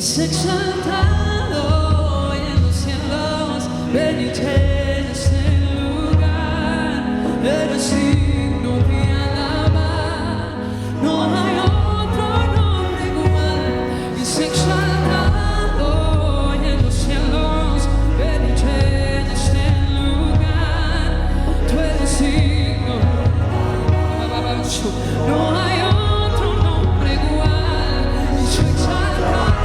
Se exaltado en los cielos, ven y llena este lugar. Eres digno de alabar, no hay otro nombre igual. Y se exaltado en los cielos, ven y llena este lugar. Tú eres digno, no hay otro nombre igual. Y se exaltado.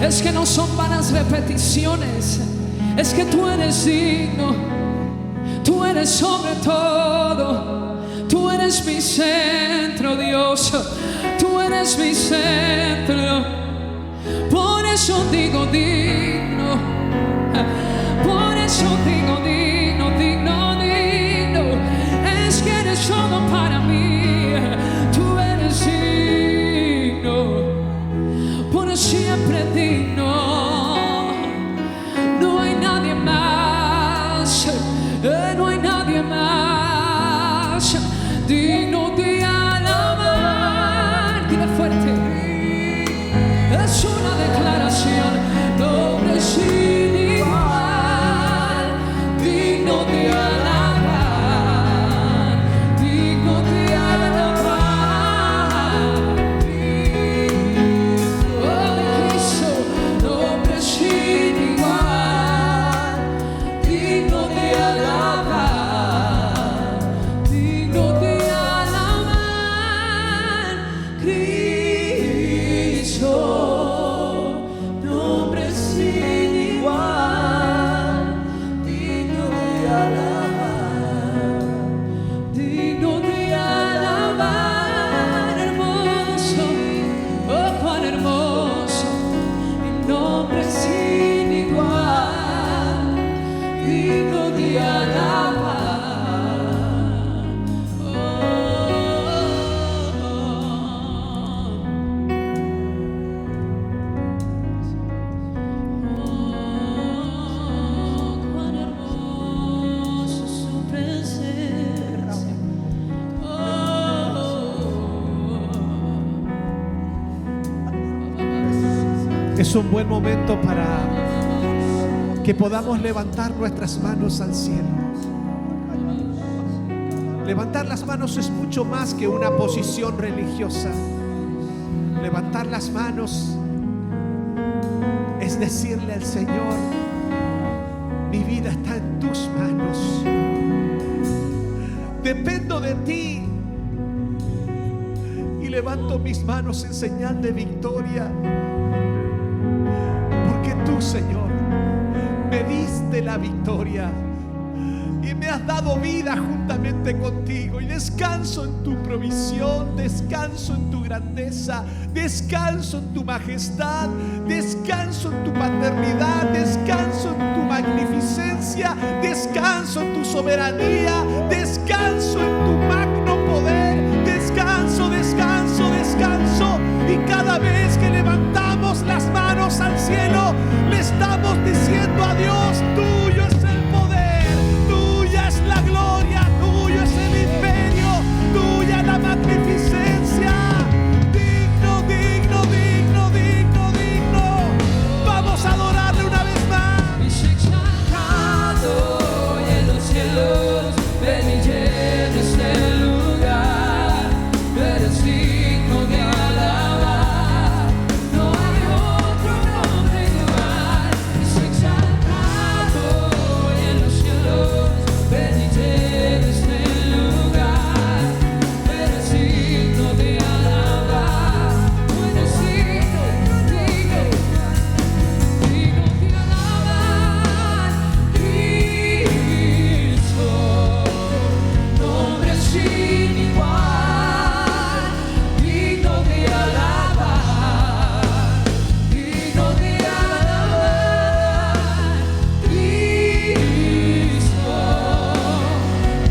Es que no son vanas repeticiones, es que tú eres digno, tú eres sobre todo, tú eres mi centro, Dios, tú eres mi centro. Por eso digo digno, por eso digo digno, digno, digno. Es que eres todo para mí, tú eres digno, por siempre digno. No hay nadie más, no hay nadie más digno de alabar. Dile fuerte, es una declaración, nombre sin igual, digno de alabar, digno de alabar. Oh, Cristo, nombre sin igual, digno de alabar, digno de alabar, Cristo. Es un buen momento para que podamos levantar nuestras manos al cielo. Levantar las manos es mucho más que una posición religiosa. Levantar las manos es decirle al Señor: mi vida está en tus manos. Dependo de ti. Y levanto mis manos en señal de victoria. Porque tú, Señor, me diste la victoria y me has dado vida juntamente contigo. Y descanso en tu provisión, descanso en tu grandeza, descanso en tu majestad, descanso en tu paternidad, descanso en tu magnificencia, descanso en tu soberanía, descanso en tu magno poder. Descanso, descanso, descanso. Y cada vez que levantamos las manos al cielo, le estamos diciendo a Dios: tuyo es el poder, tuya es la gloria, tuyo es el imperio, tuya la magnificencia. Digno, digno, digno, digno, digno. Vamos a adorarle una vez más. Exaltado en los cielos, ven y llena este lugar. Eres digno de alabar, no hay otro nombre igual. Exaltado en los cielos, ven y llena este lugar. Eres digno de alabar, eres digno, digno de alabar. Cristo, nombre sin igual, digno de alabar, digno de alabar. Cristo,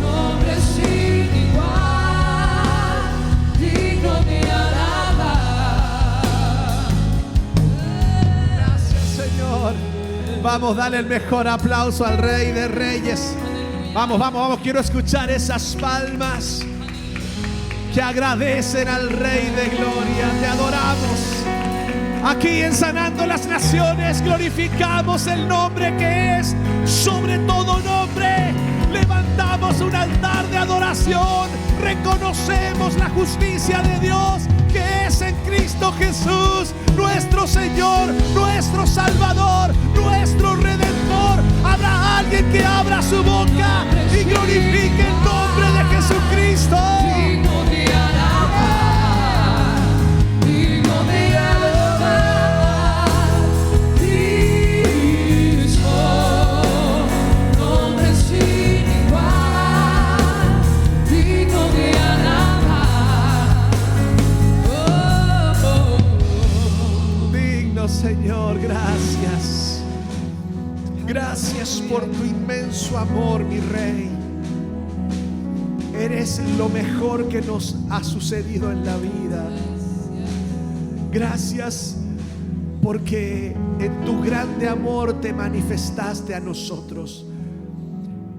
nombre sin igual, digno de alabar. Gracias, Señor. Vamos, dale el mejor aplauso al Rey de Reyes. Vamos, vamos, vamos. Quiero escuchar esas palmas que agradecen al Rey de Gloria. Te adoramos. Aquí en Sanando las Naciones glorificamos el nombre que es sobre todo nombre. Levantamos un altar de adoración. Reconocemos la justicia de Dios que es en Cristo Jesús, nuestro Señor, nuestro Salvador, nuestro Redentor. Habrá alguien que abra su boca y glorifique el nombre de Jesucristo. Digno de alabar, digno de alabar. Cristo, nombre sin igual, digno de alabar. Digno, Señor, gracias. Gracias por tu inmenso amor, mi Rey. Eres lo mejor que nos ha sucedido en la vida. Gracias porque en tu grande amor te manifestaste a nosotros.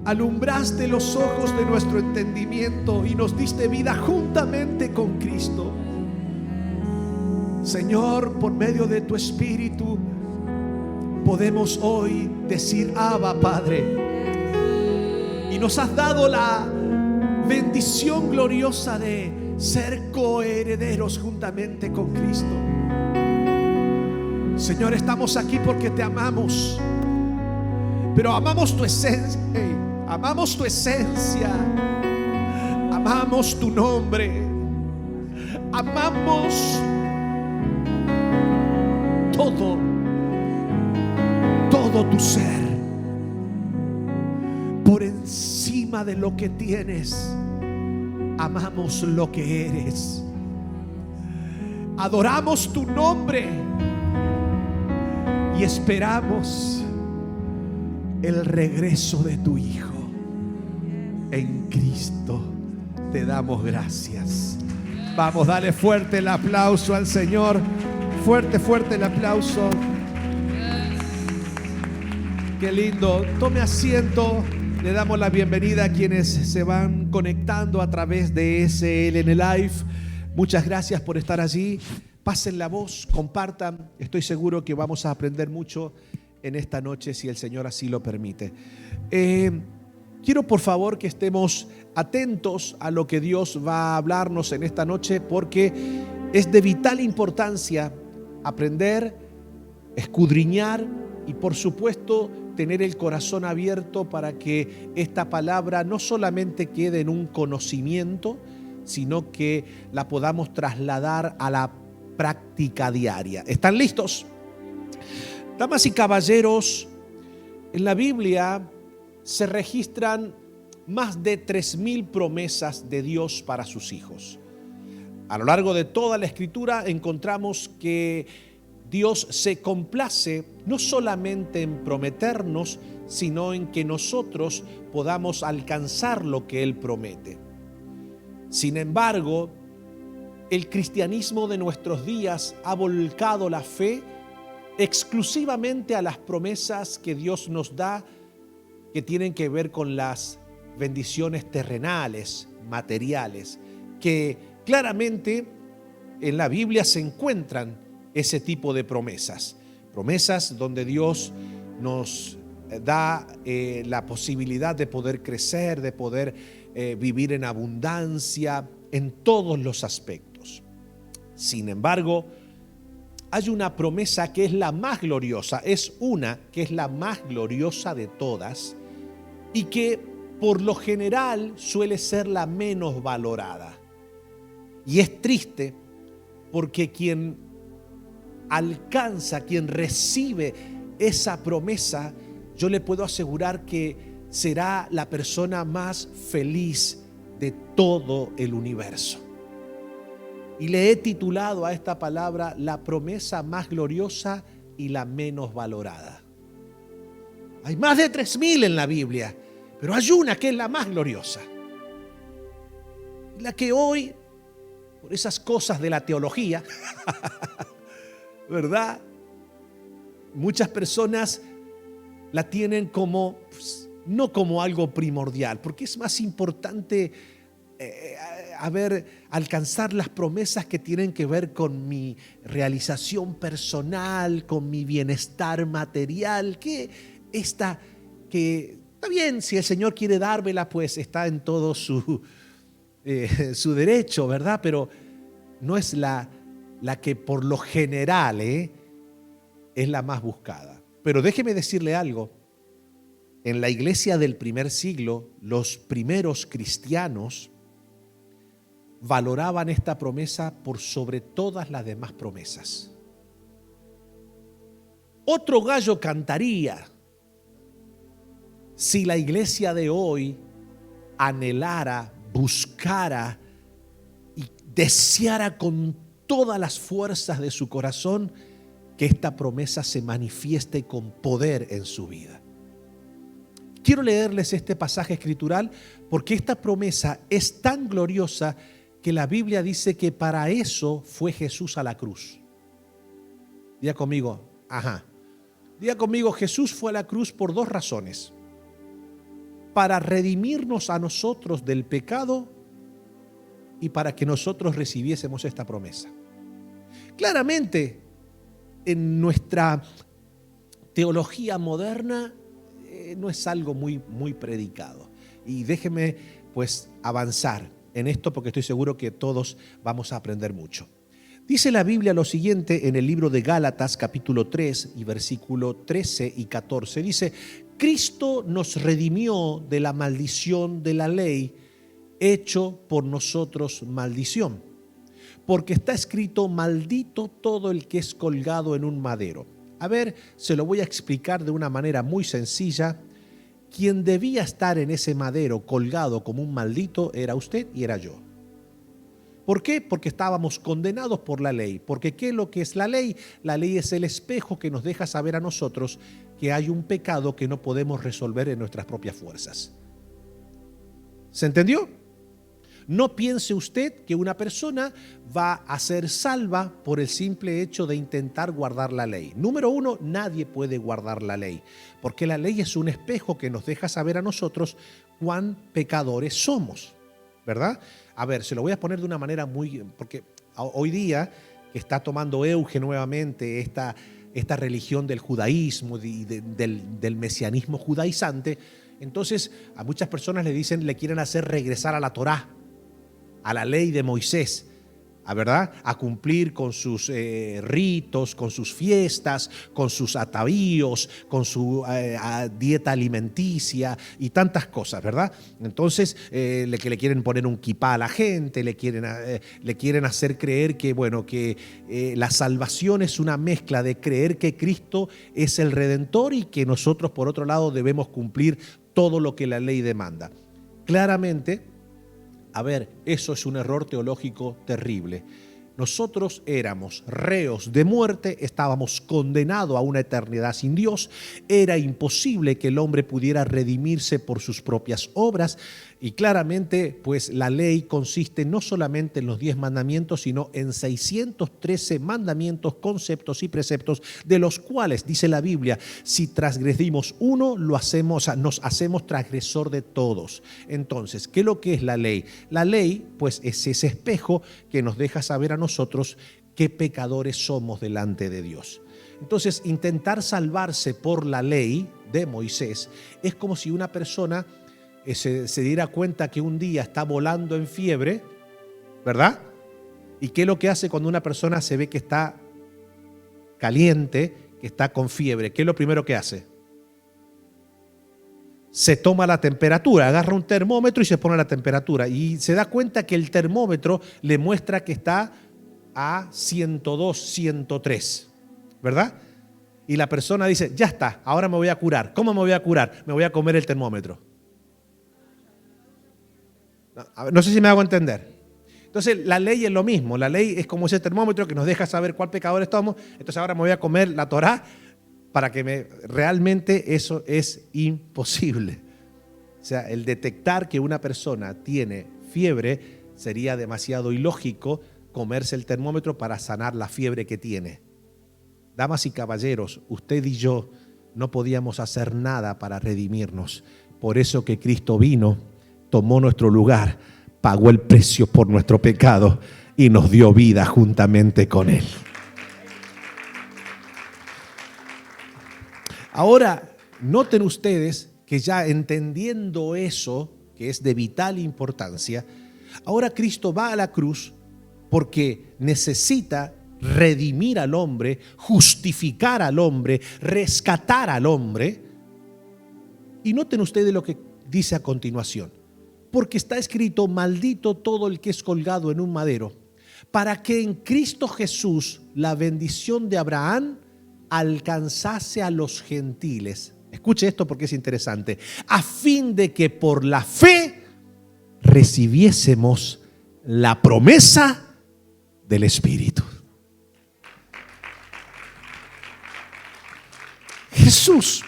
Alumbraste los ojos de nuestro entendimiento y nos diste vida juntamente con Cristo. Señor, por medio de tu Espíritu podemos hoy decir: Abba, Padre. Y nos has dado la bendición gloriosa de ser coherederos juntamente con Cristo. Señor, estamos aquí porque te amamos, pero amamos tu esencia, amamos tu esencia, amamos tu nombre, amamos todo tu ser. Por encima de lo que tienes, amamos lo que eres. Adoramos tu nombre y esperamos el regreso de tu Hijo. En Cristo te damos gracias. Vamos, dale fuerte el aplauso al Señor. Fuerte, fuerte el aplauso. Qué lindo. Tome asiento. Le damos la bienvenida a quienes se van conectando a través de SLN Live. Muchas gracias por estar allí. pasen la voz, compartan. Estoy seguro que vamos a aprender mucho en esta noche si el Señor así lo permite. Quiero por favor que estemos atentos a lo que Dios va a hablarnos en esta noche, porque es de vital importancia aprender, escudriñar y por supuesto tener el corazón abierto para que esta palabra no solamente quede en un conocimiento, sino que la podamos trasladar a la práctica diaria. ¿Están listos? Damas y caballeros, en la Biblia se registran más de 3,000 promesas de Dios para sus hijos. A lo largo de toda la Escritura encontramos que Dios se complace no solamente en prometernos, sino en que nosotros podamos alcanzar lo que Él promete. Sin embargo, el cristianismo de nuestros días ha volcado la fe exclusivamente a las promesas que Dios nos da, que tienen que ver con las bendiciones terrenales, materiales, que claramente en la Biblia se encuentran ese tipo de promesas. Promesas donde Dios nos da la posibilidad de poder crecer, de poder vivir en abundancia en todos los aspectos. Sin embargo, hay una promesa que es la más gloriosa, es una que es la más gloriosa de todas y que por lo general suele ser la menos valorada. Y es triste porque quien alcanza, quien recibe esa promesa, yo le puedo asegurar que será la persona más feliz de todo el universo. Y le he titulado a esta palabra la promesa más gloriosa y la menos valorada. Hay más de 3,000 en la Biblia, pero hay una que es la más gloriosa. La que hoy, por esas cosas de la teología, ¿verdad? Muchas personas la tienen como, no como algo primordial, porque es más importante alcanzar las promesas que tienen que ver con mi realización personal, con mi bienestar material, que está bien, si el Señor quiere dármela, pues está en todo su derecho, ¿verdad? Pero no es la que por lo general es la más buscada. Pero déjeme decirle algo. En la iglesia del primer siglo, los primeros cristianos valoraban esta promesa por sobre todas las demás promesas. Otro gallo cantaría si la iglesia de hoy anhelara, buscara y deseara con todas las fuerzas de su corazón que esta promesa se manifieste con poder en su vida. Quiero leerles este pasaje escritural porque esta promesa es tan gloriosa que la Biblia dice que para eso fue Jesús a la cruz. Diga conmigo, Diga conmigo, Jesús fue a la cruz por 2 razones. Para redimirnos a nosotros del pecado y para que nosotros recibiésemos esta promesa. Claramente, en nuestra teología moderna no es algo muy predicado. Y déjeme pues avanzar en esto porque estoy seguro que todos vamos a aprender mucho. Dice la Biblia lo siguiente en el libro de Gálatas capítulo 3 y versículo 13 y 14. Dice, Cristo nos redimió de la maldición de la ley, hecho por nosotros maldición. Porque está escrito, maldito todo el que es colgado en un madero. A ver, se lo voy a explicar de una manera muy sencilla. Quien debía estar en ese madero colgado como un maldito era usted y era yo. ¿Por qué? Porque estábamos condenados por la ley. Porque ¿qué es lo que es la ley? La ley es el espejo que nos deja saber a nosotros que hay un pecado que no podemos resolver en nuestras propias fuerzas. ¿Se entendió? No piense usted que una persona va a ser salva por el simple hecho de intentar guardar la ley. Número 1, nadie puede guardar la ley, porque la ley es un espejo que nos deja saber a nosotros cuán pecadores somos, ¿verdad? A ver, se lo voy a poner de una manera porque hoy día que está tomando auge nuevamente esta religión del judaísmo y del mesianismo judaizante. Entonces a muchas personas le quieren hacer regresar a la Torá, a la ley de Moisés, a cumplir con sus ritos, con sus fiestas, con sus atavíos, con su dieta alimenticia y tantas cosas, ¿verdad? Entonces le quieren poner un kipá a la gente, le quieren hacer creer que, la salvación es una mezcla de creer que Cristo es el Redentor y que nosotros, por otro lado, debemos cumplir todo lo que la ley demanda. Claramente, eso es un error teológico terrible. Nosotros éramos reos de muerte, estábamos condenados a una eternidad sin Dios. Era imposible que el hombre pudiera redimirse por sus propias obras. Y claramente, pues la ley consiste no solamente en los 10 mandamientos, sino en 613 mandamientos, conceptos y preceptos, de los cuales, dice la Biblia, si transgredimos uno, nos hacemos transgresor de todos. Entonces, ¿qué es lo que es la ley? La ley, pues, es ese espejo que nos deja saber a nosotros qué pecadores somos delante de Dios. Entonces, intentar salvarse por la ley de Moisés es como si una persona se diera cuenta que un día está volando en fiebre, ¿verdad? ¿Y qué es lo que hace cuando una persona se ve que está caliente, que está con fiebre? ¿Qué es lo primero que hace? Se toma la temperatura, agarra un termómetro y se pone la temperatura. Y se da cuenta que el termómetro le muestra que está a 102, 103, ¿verdad? Y la persona dice, ya está, ahora me voy a curar. ¿Cómo me voy a curar? Me voy a comer el termómetro. No sé si me hago entender. Entonces la ley es lo mismo. La ley es como ese termómetro que nos deja saber cuál pecador estamos. Entonces ahora me voy a comer la Torá para que realmente eso es imposible. O sea, el detectar que una persona tiene fiebre sería demasiado ilógico comerse el termómetro para sanar la fiebre que tiene. Damas y caballeros, usted y yo no podíamos hacer nada para redimirnos. Por eso que Cristo vino, tomó nuestro lugar, pagó el precio por nuestro pecado y nos dio vida juntamente con Él. Ahora, noten ustedes que ya entendiendo eso, que es de vital importancia, ahora Cristo va a la cruz porque necesita redimir al hombre, justificar al hombre, rescatar al hombre. Y noten ustedes lo que dice a continuación. Porque está escrito, maldito todo el que es colgado en un madero, para que en Cristo Jesús la bendición de Abraham alcanzase a los gentiles. Escuche esto porque es interesante. A fin de que por la fe recibiésemos la promesa del Espíritu. Jesús,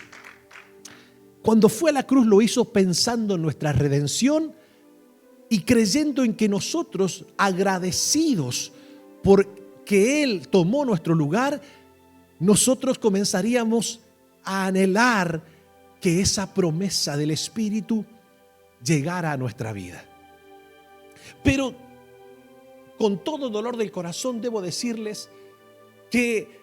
cuando fue a la cruz, lo hizo pensando en nuestra redención y creyendo en que nosotros, agradecidos porque Él tomó nuestro lugar, nosotros comenzaríamos a anhelar que esa promesa del Espíritu llegara a nuestra vida. Pero con todo dolor del corazón debo decirles que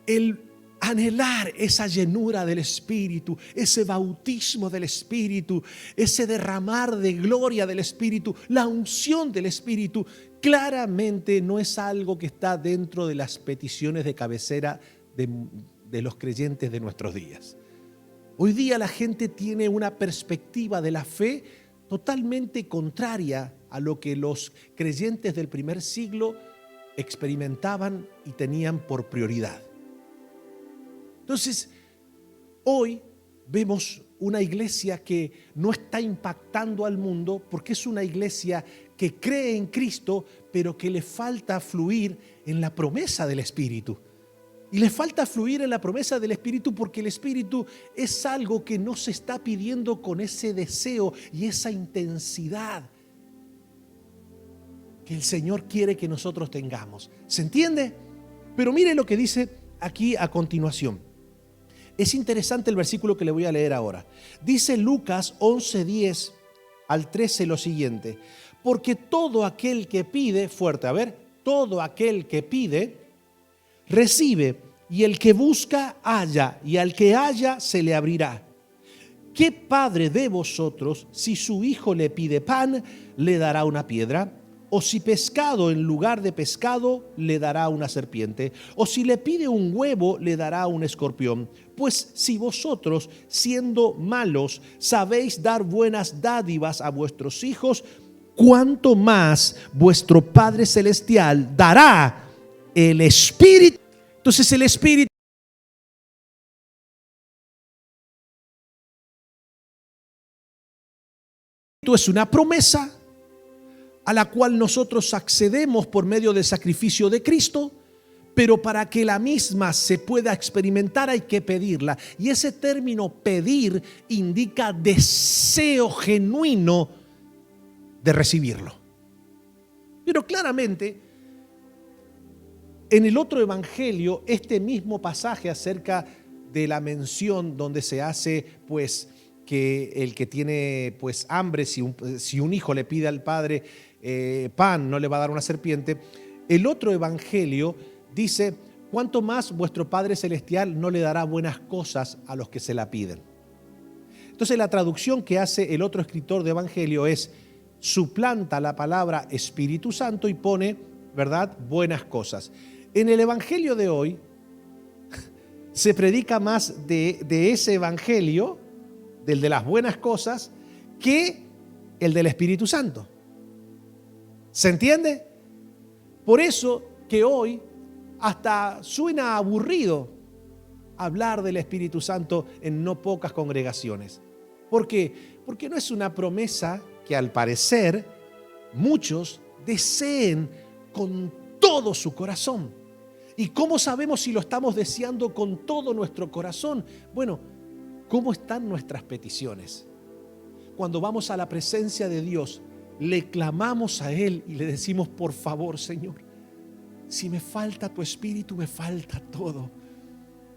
el anhelar esa llenura del Espíritu, ese bautismo del Espíritu, ese derramar de gloria del Espíritu, la unción del Espíritu, claramente no es algo que está dentro de las peticiones de cabecera de los creyentes de nuestros días. Hoy día la gente tiene una perspectiva de la fe totalmente contraria a lo que los creyentes del primer siglo experimentaban y tenían por prioridad. Entonces, hoy vemos una iglesia que no está impactando al mundo porque es una iglesia que cree en Cristo, pero que le falta fluir en la promesa del Espíritu. Y le falta fluir en la promesa del Espíritu porque el Espíritu es algo que no se está pidiendo con ese deseo y esa intensidad que el Señor quiere que nosotros tengamos. ¿Se entiende? Pero mire lo que dice aquí a continuación. Es interesante el versículo que le voy a leer ahora. Dice Lucas 11:10 al 13 lo siguiente. Porque todo aquel que pide, fuerte, a ver, todo aquel que pide, recibe, y el que busca, halla, y al que halla, se le abrirá. ¿Qué padre de vosotros, si su hijo le pide pan, le dará una piedra? ¿O si pescado en lugar de pescado, le dará una serpiente? ¿O si le pide un huevo, le dará un escorpión? Pues si vosotros, siendo malos, sabéis dar buenas dádivas a vuestros hijos, ¿cuánto más vuestro Padre Celestial dará el Espíritu? Entonces el Espíritu es una promesa a la cual nosotros accedemos por medio del sacrificio de Cristo, pero para que la misma se pueda experimentar hay que pedirla. Y ese término pedir indica deseo genuino de recibirlo. Pero claramente, en el otro evangelio, este mismo pasaje acerca de la mención donde se hace pues que el que tiene pues hambre, si un hijo le pide al padre pan, no le va a dar una serpiente. El otro evangelio dice: ¿cuánto más vuestro Padre Celestial no le dará buenas cosas a los que se la piden? Entonces la traducción que hace el otro escritor de evangelio es: suplanta la palabra Espíritu Santo y pone, ¿verdad?, buenas cosas. En el evangelio de hoy se predica más de ese evangelio, del de las buenas cosas, que el del Espíritu Santo. ¿Se entiende? Por eso que hoy hasta suena aburrido hablar del Espíritu Santo en no pocas congregaciones. ¿Por qué? Porque no es una promesa que al parecer muchos deseen con todo su corazón. ¿Y cómo sabemos si lo estamos deseando con todo nuestro corazón? Bueno, ¿cómo están nuestras peticiones? Cuando vamos a la presencia de Dios, le clamamos a Él y le decimos: por favor, Señor, si me falta tu Espíritu, me falta todo.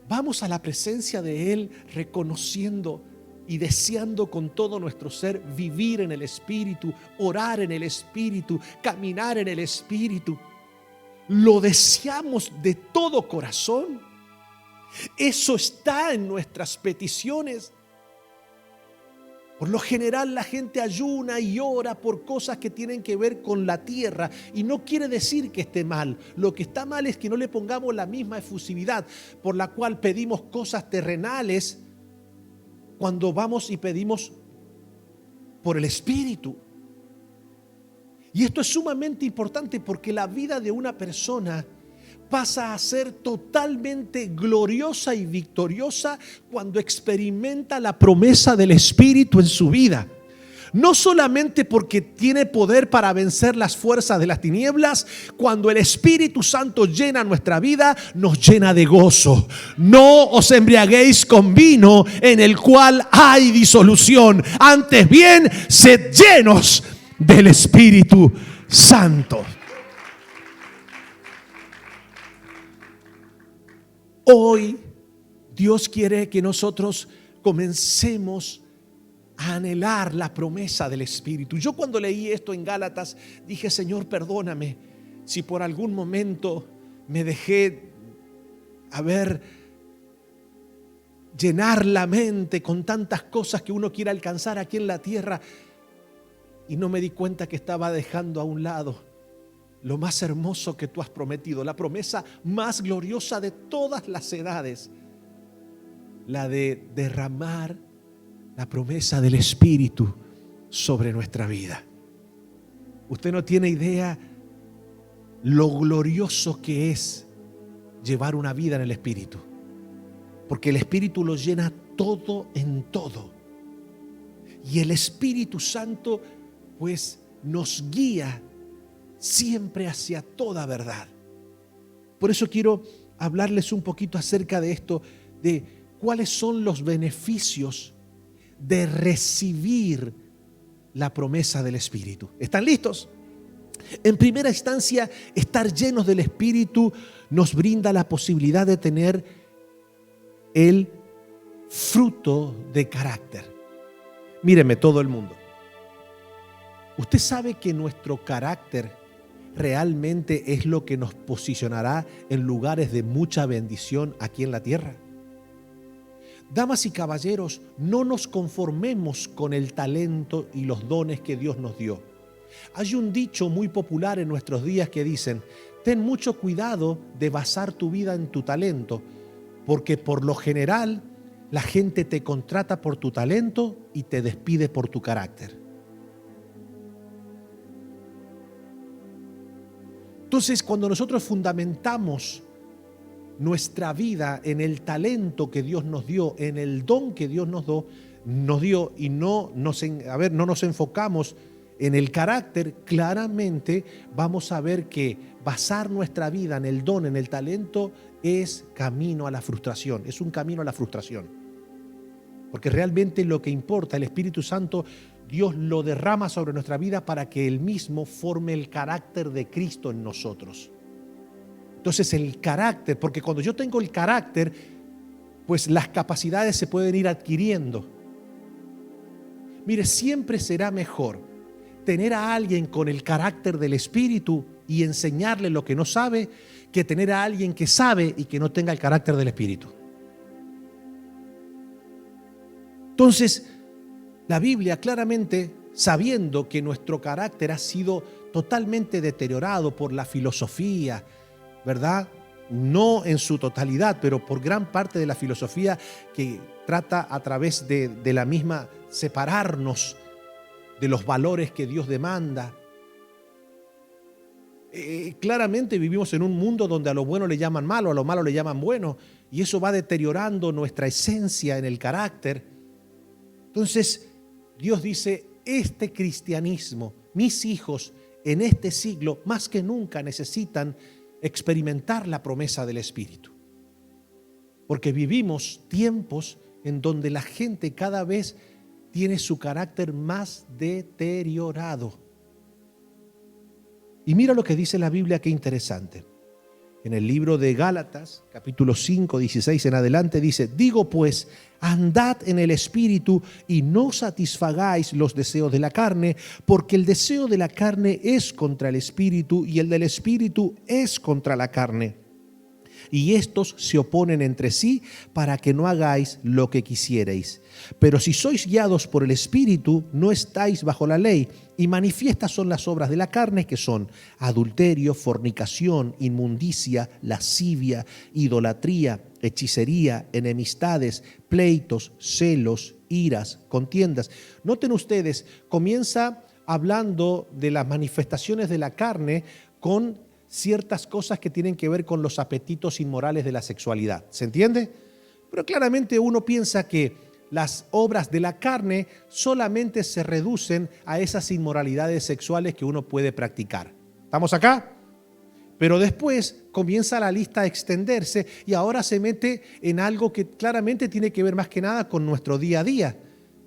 Vamos a la presencia de Él reconociendo y deseando con todo nuestro ser vivir en el Espíritu, orar en el Espíritu, caminar en el Espíritu. ¿Lo deseamos de todo corazón? Eso está en nuestras peticiones. Por lo general la gente ayuna y ora por cosas que tienen que ver con la tierra, y no quiere decir que esté mal. Lo que está mal es que no le pongamos la misma efusividad por la cual pedimos cosas terrenales cuando vamos y pedimos por el Espíritu. Y esto es sumamente importante porque la vida de una persona pasa a ser totalmente gloriosa y victoriosa cuando experimenta la promesa del Espíritu en su vida. No solamente porque tiene poder para vencer las fuerzas de las tinieblas. Cuando el Espíritu Santo llena nuestra vida, nos llena de gozo. No os embriaguéis con vino en el cual hay disolución. Antes bien, sed llenos del Espíritu Santo. Hoy Dios quiere que nosotros comencemos a anhelar la promesa del Espíritu. Yo cuando leí esto en Gálatas dije: Señor, perdóname si por algún momento me dejé llenar la mente con tantas cosas que uno quiere alcanzar aquí en la tierra, y no me di cuenta que estaba dejando a un lado lo más hermoso que tú has prometido, la promesa más gloriosa de todas las edades, la de derramar la promesa del Espíritu sobre nuestra vida. Usted no tiene idea lo glorioso que es llevar una vida en el Espíritu, porque el Espíritu lo llena todo en todo. Y el Espíritu Santo pues nos guía siempre hacia toda verdad. Por eso quiero hablarles un poquito acerca de esto, de cuáles son los beneficios de recibir la promesa del Espíritu. ¿Están listos? En primera instancia, estar llenos del Espíritu nos brinda la posibilidad de tener el fruto de carácter. Míreme todo el mundo. Usted sabe que nuestro carácter realmente es lo que nos posicionará en lugares de mucha bendición aquí en la tierra. Damas y caballeros, no nos conformemos con el talento y los dones que Dios nos dio. Hay un dicho muy popular en nuestros días que dicen: ten mucho cuidado de basar tu vida en tu talento, porque por lo general la gente te contrata por tu talento y te despide por tu carácter. Entonces, cuando nosotros fundamentamos nuestra vida en el talento que Dios nos dio, en el don que Dios nos dio y no nos enfocamos en el carácter, claramente vamos a ver que basar nuestra vida en el don, en el talento, es camino a la frustración, es un camino a la frustración. Porque realmente lo que importa, el Espíritu Santo, Dios lo derrama sobre nuestra vida para que Él mismo forme el carácter de Cristo en nosotros. Entonces el carácter, porque cuando yo tengo el carácter, pues las capacidades se pueden ir adquiriendo. Mire, siempre será mejor tener a alguien con el carácter del Espíritu y enseñarle lo que no sabe, que tener a alguien que sabe y que no tenga el carácter del Espíritu. Entonces, la Biblia claramente, sabiendo que nuestro carácter ha sido totalmente deteriorado por la filosofía, ¿verdad? No en su totalidad, pero por gran parte de la filosofía que trata a través de la misma separarnos de los valores que Dios demanda. Claramente vivimos en un mundo donde a lo bueno le llaman malo, a lo malo le llaman bueno, y eso va deteriorando nuestra esencia en el carácter. Entonces, Dios dice, este cristianismo, mis hijos en este siglo más que nunca necesitan experimentar la promesa del Espíritu. Porque vivimos tiempos en donde la gente cada vez tiene su carácter más deteriorado. Y mira lo que dice la Biblia, qué interesante. En el libro de Gálatas, capítulo 5, 16 en adelante, dice: digo pues, andad en el Espíritu y no satisfagáis los deseos de la carne, porque el deseo de la carne es contra el Espíritu y el del Espíritu es contra la carne. Y estos se oponen entre sí para que no hagáis lo que quisierais. Pero si sois guiados por el Espíritu, no estáis bajo la ley. Y manifiestas son las obras de la carne, que son adulterio, fornicación, inmundicia, lascivia, idolatría, hechicería, enemistades, pleitos, celos, iras, contiendas. Noten ustedes, comienza hablando de las manifestaciones de la carne con ciertas cosas que tienen que ver con los apetitos inmorales de la sexualidad. ¿Se entiende? Pero claramente uno piensa que las obras de la carne solamente se reducen a esas inmoralidades sexuales que uno puede practicar. ¿Estamos acá? Pero después comienza la lista a extenderse y ahora se mete en algo que claramente tiene que ver más que nada con nuestro día a día.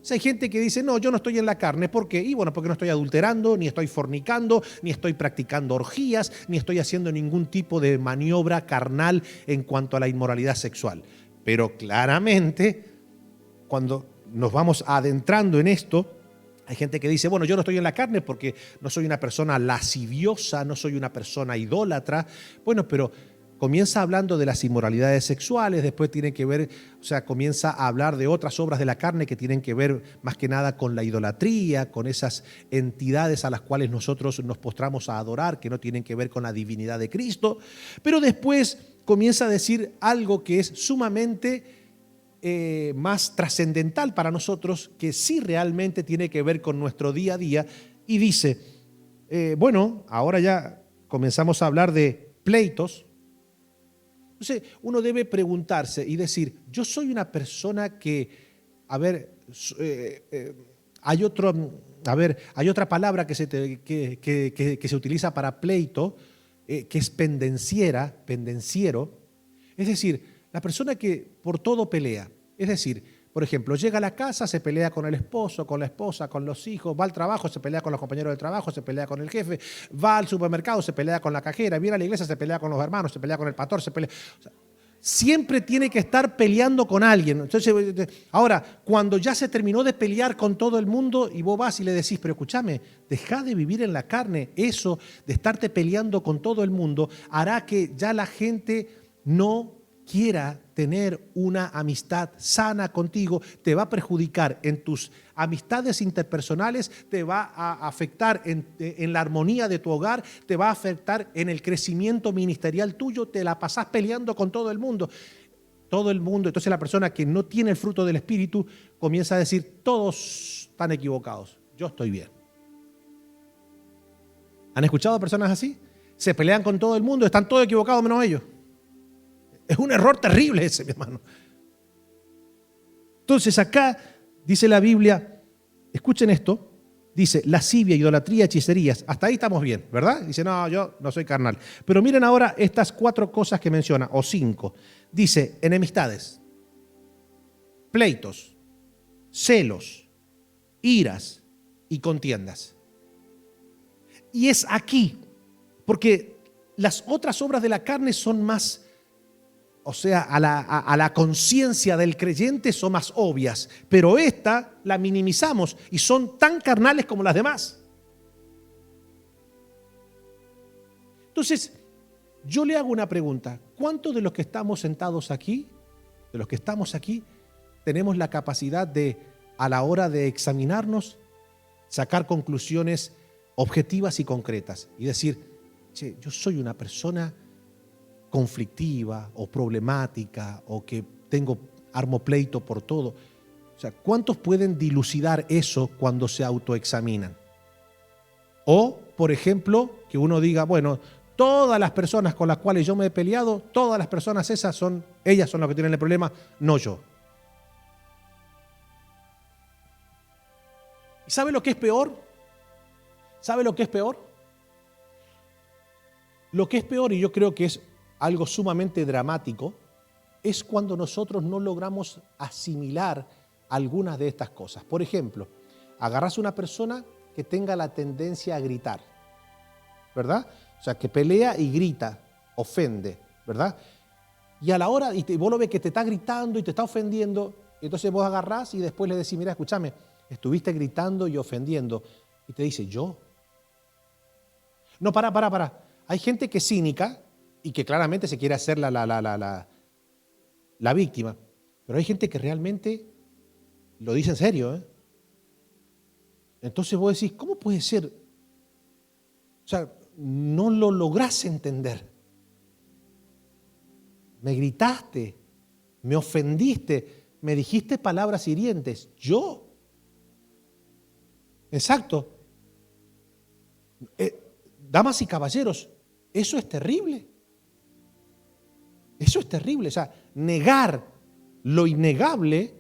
O sea, hay gente que dice, no, yo no estoy en la carne. ¿Por qué? Y bueno, porque no estoy adulterando, ni estoy fornicando, ni estoy practicando orgías, ni estoy haciendo ningún tipo de maniobra carnal en cuanto a la inmoralidad sexual. Pero claramente, cuando nos vamos adentrando en esto, hay gente que dice, bueno, yo no estoy en la carne porque no soy una persona lasciviosa, no soy una persona idólatra. Bueno, pero comienza hablando de las inmoralidades sexuales, después tiene que ver, o sea, comienza a hablar de otras obras de la carne que tienen que ver más que nada con la idolatría, con esas entidades a las cuales nosotros nos postramos a adorar, que no tienen que ver con la divinidad de Cristo. Pero después comienza a decir algo que es sumamente más trascendental para nosotros, que sí realmente tiene que ver con nuestro día a día, y dice, bueno, ahora ya comenzamos a hablar de pleitos. Entonces uno debe preguntarse y decir, yo soy una persona que, hay otra palabra que se utiliza para pleito, que es pendenciero, es decir, la persona que por todo pelea. Es decir, por ejemplo, llega a la casa, se pelea con el esposo, con la esposa, con los hijos, va al trabajo, se pelea con los compañeros del trabajo, se pelea con el jefe, va al supermercado, se pelea con la cajera, viene a la iglesia, se pelea con los hermanos, se pelea con el pastor, se pelea. O sea, siempre tiene que estar peleando con alguien. Entonces, ahora, cuando ya se terminó de pelear con todo el mundo y vos vas y le decís, pero escúchame, deja de vivir en la carne, eso de estarte peleando con todo el mundo hará que ya la gente no quiera tener una amistad sana contigo, te va a perjudicar en tus amistades interpersonales, te va a afectar en la armonía de tu hogar, te va a afectar en el crecimiento ministerial tuyo, te la pasás peleando con todo el mundo. Todo el mundo, entonces la persona que no tiene el fruto del Espíritu comienza a decir, todos están equivocados, yo estoy bien. ¿Han escuchado a personas así? Se pelean con todo el mundo, están todos equivocados menos ellos. Es un error terrible ese, mi hermano. Entonces acá dice la Biblia, escuchen esto, dice lascivia, idolatría, hechicerías. Hasta ahí estamos bien, ¿verdad? Dice, no, yo no soy carnal. Pero miren ahora estas 4 cosas que menciona, o 5. Dice enemistades, pleitos, celos, iras y contiendas. Y es aquí, porque las otras obras de la carne son más, o sea, a la conciencia del creyente son más obvias, pero esta la minimizamos y son tan carnales como las demás. Entonces, yo le hago una pregunta. ¿Cuántos de los que estamos sentados aquí, tenemos la capacidad de, a la hora de examinarnos, sacar conclusiones objetivas y concretas y decir, che, yo soy una persona conflictiva o problemática o que armo pleito por todo? O sea, ¿cuántos pueden dilucidar eso cuando se autoexaminan? O, por ejemplo, que uno diga, bueno, todas las personas con las cuales yo me he peleado, todas las personas ellas son las que tienen el problema, no yo. ¿Y sabe lo que es peor? ¿Sabe lo que es peor? Lo que es peor, y yo creo que es algo sumamente dramático, es cuando nosotros no logramos asimilar algunas de estas cosas. Por ejemplo, agarras una persona que tenga la tendencia a gritar, ¿verdad? O sea, que pelea y grita, ofende, ¿verdad? Y a la hora, vos lo ves que te está gritando y te está ofendiendo, y entonces vos agarrás y después le decís, mira, escúchame, estuviste gritando y ofendiendo. Y te dice, ¿yo? No, para. Hay gente que es cínica y que claramente se quiere hacer la víctima. Pero hay gente que realmente lo dice en serio, ¿eh? Entonces vos decís, ¿cómo puede ser? O sea, no lo lográs entender. Me gritaste, me ofendiste, me dijiste palabras hirientes. ¿Yo? Exacto. Damas y caballeros, eso es terrible. Eso es terrible. O sea, negar lo innegable,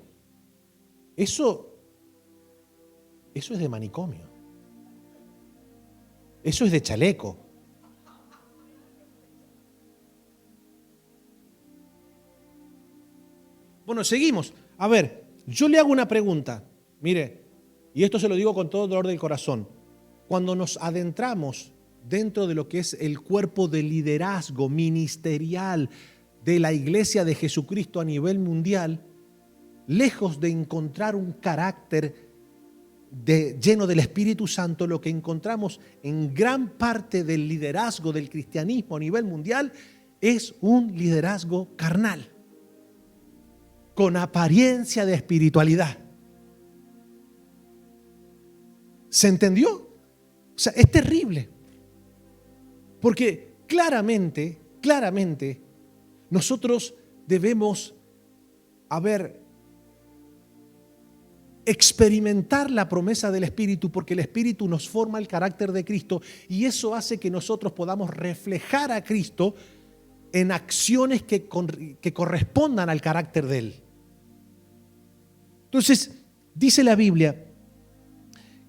eso es de manicomio. Eso es de chaleco. Bueno, seguimos. A ver, yo le hago una pregunta. Mire, y esto se lo digo con todo el dolor del corazón. Cuando nos adentramos dentro de lo que es el cuerpo de liderazgo ministerial de la Iglesia de Jesucristo a nivel mundial, lejos de encontrar un carácter lleno del Espíritu Santo, lo que encontramos en gran parte del liderazgo del cristianismo a nivel mundial es un liderazgo carnal, con apariencia de espiritualidad. ¿Se entendió? O sea, es terrible. Porque claramente, nosotros debemos experimentar la promesa del Espíritu, porque el Espíritu nos forma el carácter de Cristo y eso hace que nosotros podamos reflejar a Cristo en acciones que correspondan al carácter de Él. Entonces, dice la Biblia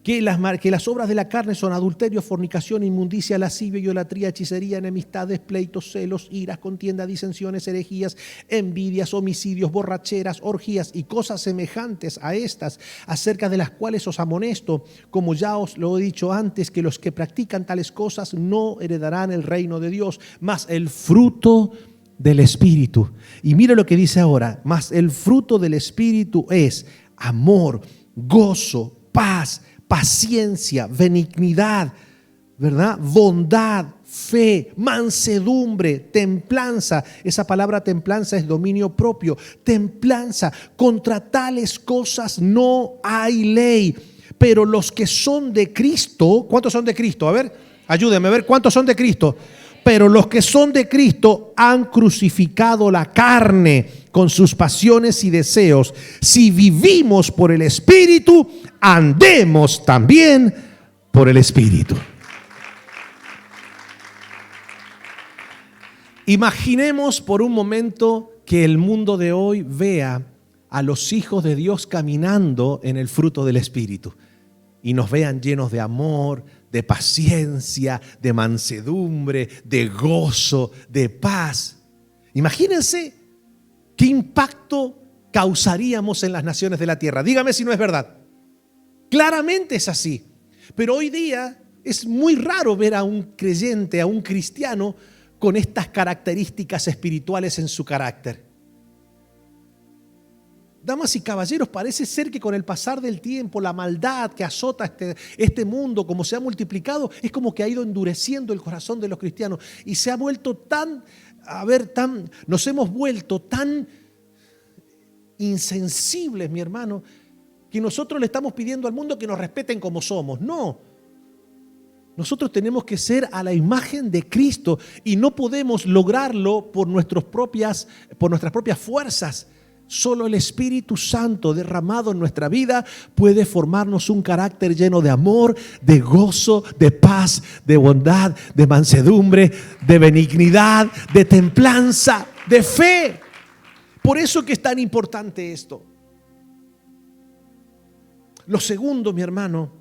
que las obras de la carne son adulterio, fornicación, inmundicia, lascivia, idolatría, hechicería, enemistades, pleitos, celos, iras, contiendas, disensiones, herejías, envidias, homicidios, borracheras, orgías y cosas semejantes a estas, acerca de las cuales os amonesto, como ya os lo he dicho antes, que los que practican tales cosas no heredarán el reino de Dios, mas el fruto del Espíritu. Y mira lo que dice ahora, mas el fruto del Espíritu es amor, gozo, paz, paciencia, benignidad, ¿verdad? Bondad, fe, mansedumbre, templanza. Esa palabra templanza es dominio propio. Templanza. Contra tales cosas no hay ley. Pero los que son de Cristo, ¿cuántos son de Cristo? A ver, ayúdenme a ver, ¿cuántos son de Cristo? Pero los que son de Cristo han crucificado la carne con sus pasiones y deseos. Si vivimos por el Espíritu, andemos también por el Espíritu. Imaginemos por un momento que el mundo de hoy vea a los hijos de Dios caminando en el fruto del Espíritu y nos vean llenos de amor, de paciencia, de mansedumbre, de gozo, de paz. Imagínense qué impacto causaríamos en las naciones de la tierra. Dígame si no es verdad. Claramente es así. Pero hoy día es muy raro ver a un creyente, a un cristiano, con estas características espirituales en su carácter. Damas y caballeros, parece ser que con el pasar del tiempo, la maldad que azota este mundo, como se ha multiplicado, es como que ha ido endureciendo el corazón de los cristianos y se ha vuelto nos hemos vuelto tan insensibles, mi hermano, que nosotros le estamos pidiendo al mundo que nos respeten como somos. No. Nosotros tenemos que ser a la imagen de Cristo y no podemos lograrlo por nuestras propias fuerzas. Solo el Espíritu Santo derramado en nuestra vida puede formarnos un carácter lleno de amor, de gozo, de paz, de bondad, de mansedumbre, de benignidad, de templanza, de fe. Por eso que es tan importante esto. Lo segundo, mi hermano,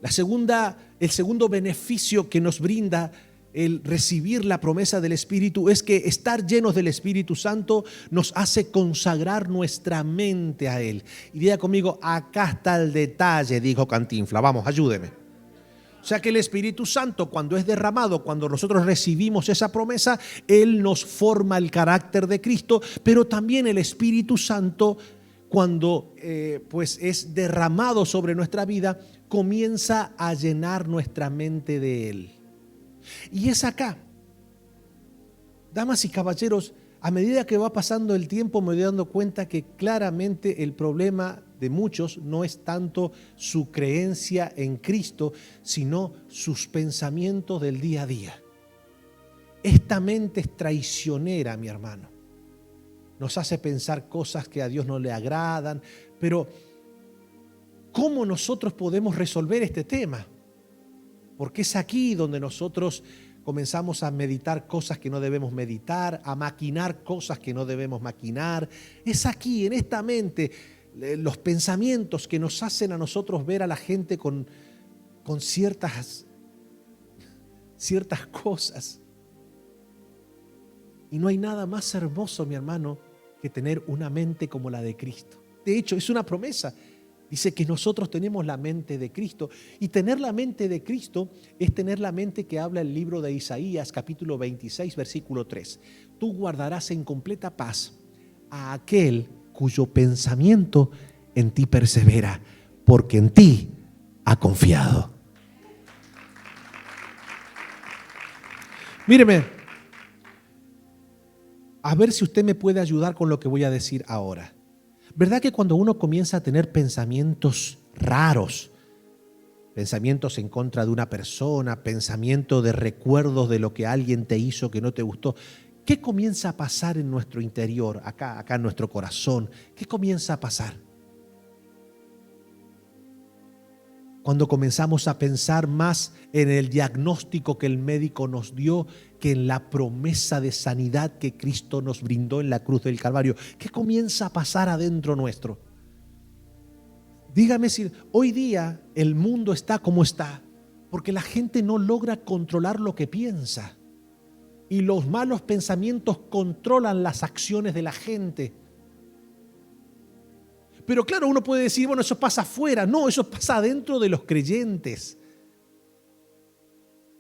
el segundo beneficio que nos brinda el recibir la promesa del Espíritu es que estar llenos del Espíritu Santo nos hace consagrar nuestra mente a Él. Y diga conmigo, acá está el detalle, dijo Cantinflas. Vamos, ayúdeme. O sea que el Espíritu Santo, cuando es derramado, cuando nosotros recibimos esa promesa, Él nos forma el carácter de Cristo, pero también el Espíritu Santo, cuando pues es derramado sobre nuestra vida, comienza a llenar nuestra mente de Él. Y es acá, damas y caballeros, a medida que va pasando el tiempo me voy dando cuenta que claramente el problema de muchos no es tanto su creencia en Cristo, sino sus pensamientos del día a día. Esta mente es traicionera, mi hermano. Nos hace pensar cosas que a Dios no le agradan, pero ¿cómo nosotros podemos resolver este tema? Porque es aquí donde nosotros comenzamos a meditar cosas que no debemos meditar, a maquinar cosas que no debemos maquinar. Es aquí, en esta mente, los pensamientos que nos hacen a nosotros ver a la gente con ciertas cosas. Y no hay nada más hermoso, mi hermano, que tener una mente como la de Cristo. De hecho, es una promesa. Dice que nosotros tenemos la mente de Cristo. Y tener la mente de Cristo es tener la mente que habla el libro de Isaías, capítulo 26, versículo 3. Tú guardarás en completa paz a aquel cuyo pensamiento en ti persevera, porque en ti ha confiado. Míreme, a ver si usted me puede ayudar con lo que voy a decir ahora. ¿Verdad que cuando uno comienza a tener pensamientos raros, pensamientos en contra de una persona, pensamiento de recuerdos de lo que alguien te hizo que no te gustó, qué comienza a pasar en nuestro interior, acá en nuestro corazón? ¿Qué comienza a pasar? Cuando comenzamos a pensar más en el diagnóstico que el médico nos dio que en la promesa de sanidad que Cristo nos brindó en la cruz del Calvario. ¿Qué comienza a pasar adentro nuestro? Dígame si hoy día el mundo está como está, porque la gente no logra controlar lo que piensa. Y los malos pensamientos controlan las acciones de la gente. Pero claro, uno puede decir, bueno, eso pasa afuera. No, eso pasa dentro de los creyentes.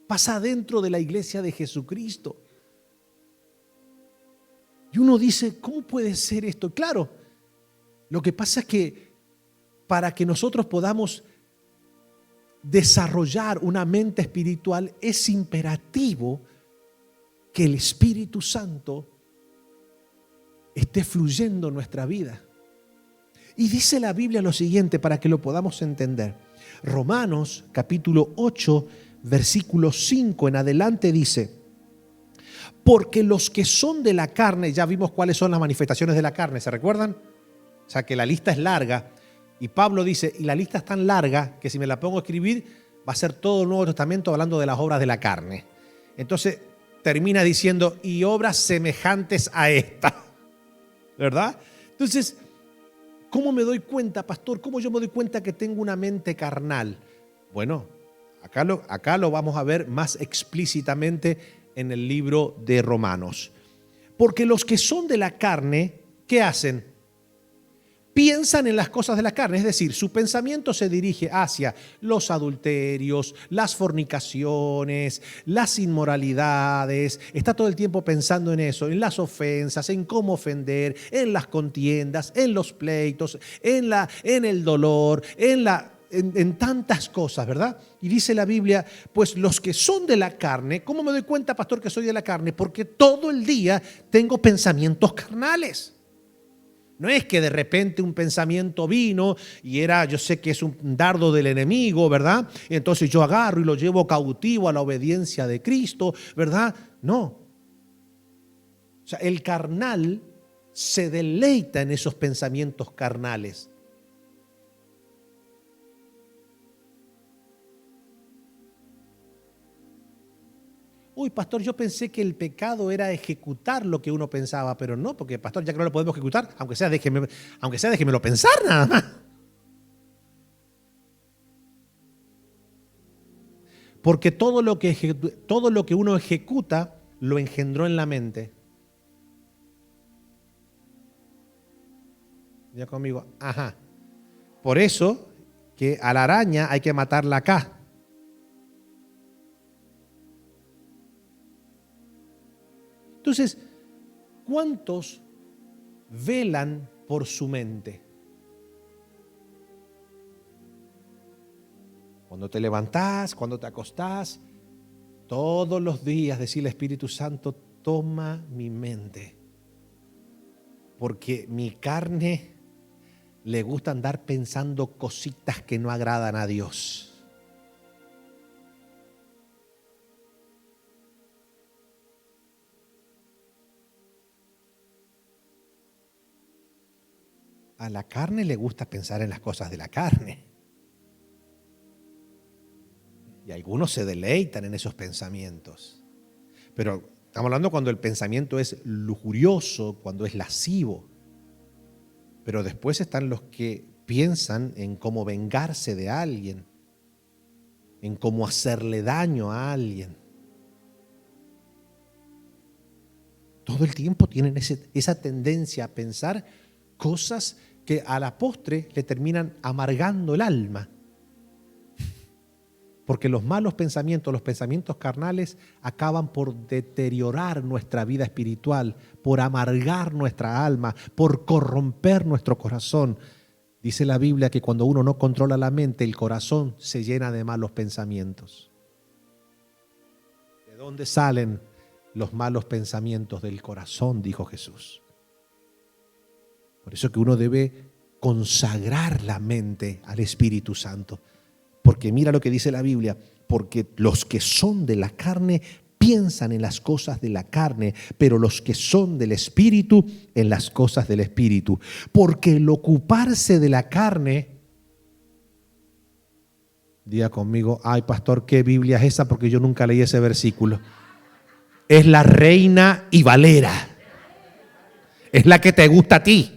Pasa dentro de la iglesia de Jesucristo. Y uno dice, ¿cómo puede ser esto? Claro, lo que pasa es que para que nosotros podamos desarrollar una mente espiritual es imperativo que el Espíritu Santo esté fluyendo en nuestra vida. Y dice la Biblia lo siguiente para que lo podamos entender. Romanos capítulo 8, versículo 5 en adelante dice: porque los que son de la carne, ya vimos cuáles son las manifestaciones de la carne, ¿se recuerdan? O sea que la lista es larga. Y Pablo dice, y la lista es tan larga que si me la pongo a escribir va a ser todo el Nuevo Testamento hablando de las obras de la carne. Entonces termina diciendo, y obras semejantes a esta, ¿verdad? Entonces, ¿cómo me doy cuenta, pastor? ¿Cómo yo me doy cuenta que tengo una mente carnal? Bueno, acá lo vamos a ver más explícitamente en el libro de Romanos. Porque los que son de la carne, ¿qué hacen? Piensan en las cosas de la carne, es decir, su pensamiento se dirige hacia los adulterios, las fornicaciones, las inmoralidades, está todo el tiempo pensando en eso, en las ofensas, en cómo ofender, en las contiendas, en los pleitos, en el dolor, en tantas cosas, ¿verdad? Y dice la Biblia, pues los que son de la carne, ¿cómo me doy cuenta, pastor, que soy de la carne? Porque todo el día tengo pensamientos carnales. No es que de repente un pensamiento vino y yo sé que es un dardo del enemigo, ¿verdad? Y entonces yo agarro y lo llevo cautivo a la obediencia de Cristo, ¿verdad? No. O sea, el carnal se deleita en esos pensamientos carnales. Uy, pastor, yo pensé que el pecado era ejecutar lo que uno pensaba, pero no, porque pastor, ya que no lo podemos ejecutar, aunque sea déjemelo pensar nada más. Porque todo lo que uno ejecuta lo engendró en la mente. Ya conmigo, ajá. Por eso que a la araña hay que matarla acá. Entonces, ¿cuántos velan por su mente? Cuando te levantás, cuando te acostás, todos los días decirle al Espíritu Santo, toma mi mente. Porque mi carne le gusta andar pensando cositas que no agradan a Dios. A la carne le gusta pensar en las cosas de la carne. Y algunos se deleitan en esos pensamientos. Pero estamos hablando cuando el pensamiento es lujurioso, cuando es lascivo. Pero después están los que piensan en cómo vengarse de alguien, en cómo hacerle daño a alguien. Todo el tiempo tienen esa tendencia a pensar cosas que a la postre le terminan amargando el alma. Porque los malos pensamientos, los pensamientos carnales, acaban por deteriorar nuestra vida espiritual, por amargar nuestra alma, por corromper nuestro corazón. Dice la Biblia que cuando uno no controla la mente, el corazón se llena de malos pensamientos. ¿De dónde salen los malos pensamientos? Del corazón, dijo Jesús. Por eso que uno debe consagrar la mente al Espíritu Santo. Porque mira lo que dice la Biblia, porque los que son de la carne piensan en las cosas de la carne, pero los que son del Espíritu en las cosas del Espíritu. Porque el ocuparse de la carne, diga conmigo, ay pastor, ¿qué Biblia es esa? Porque yo nunca leí ese versículo. Es la Reina y Valera. Es la que te gusta a ti.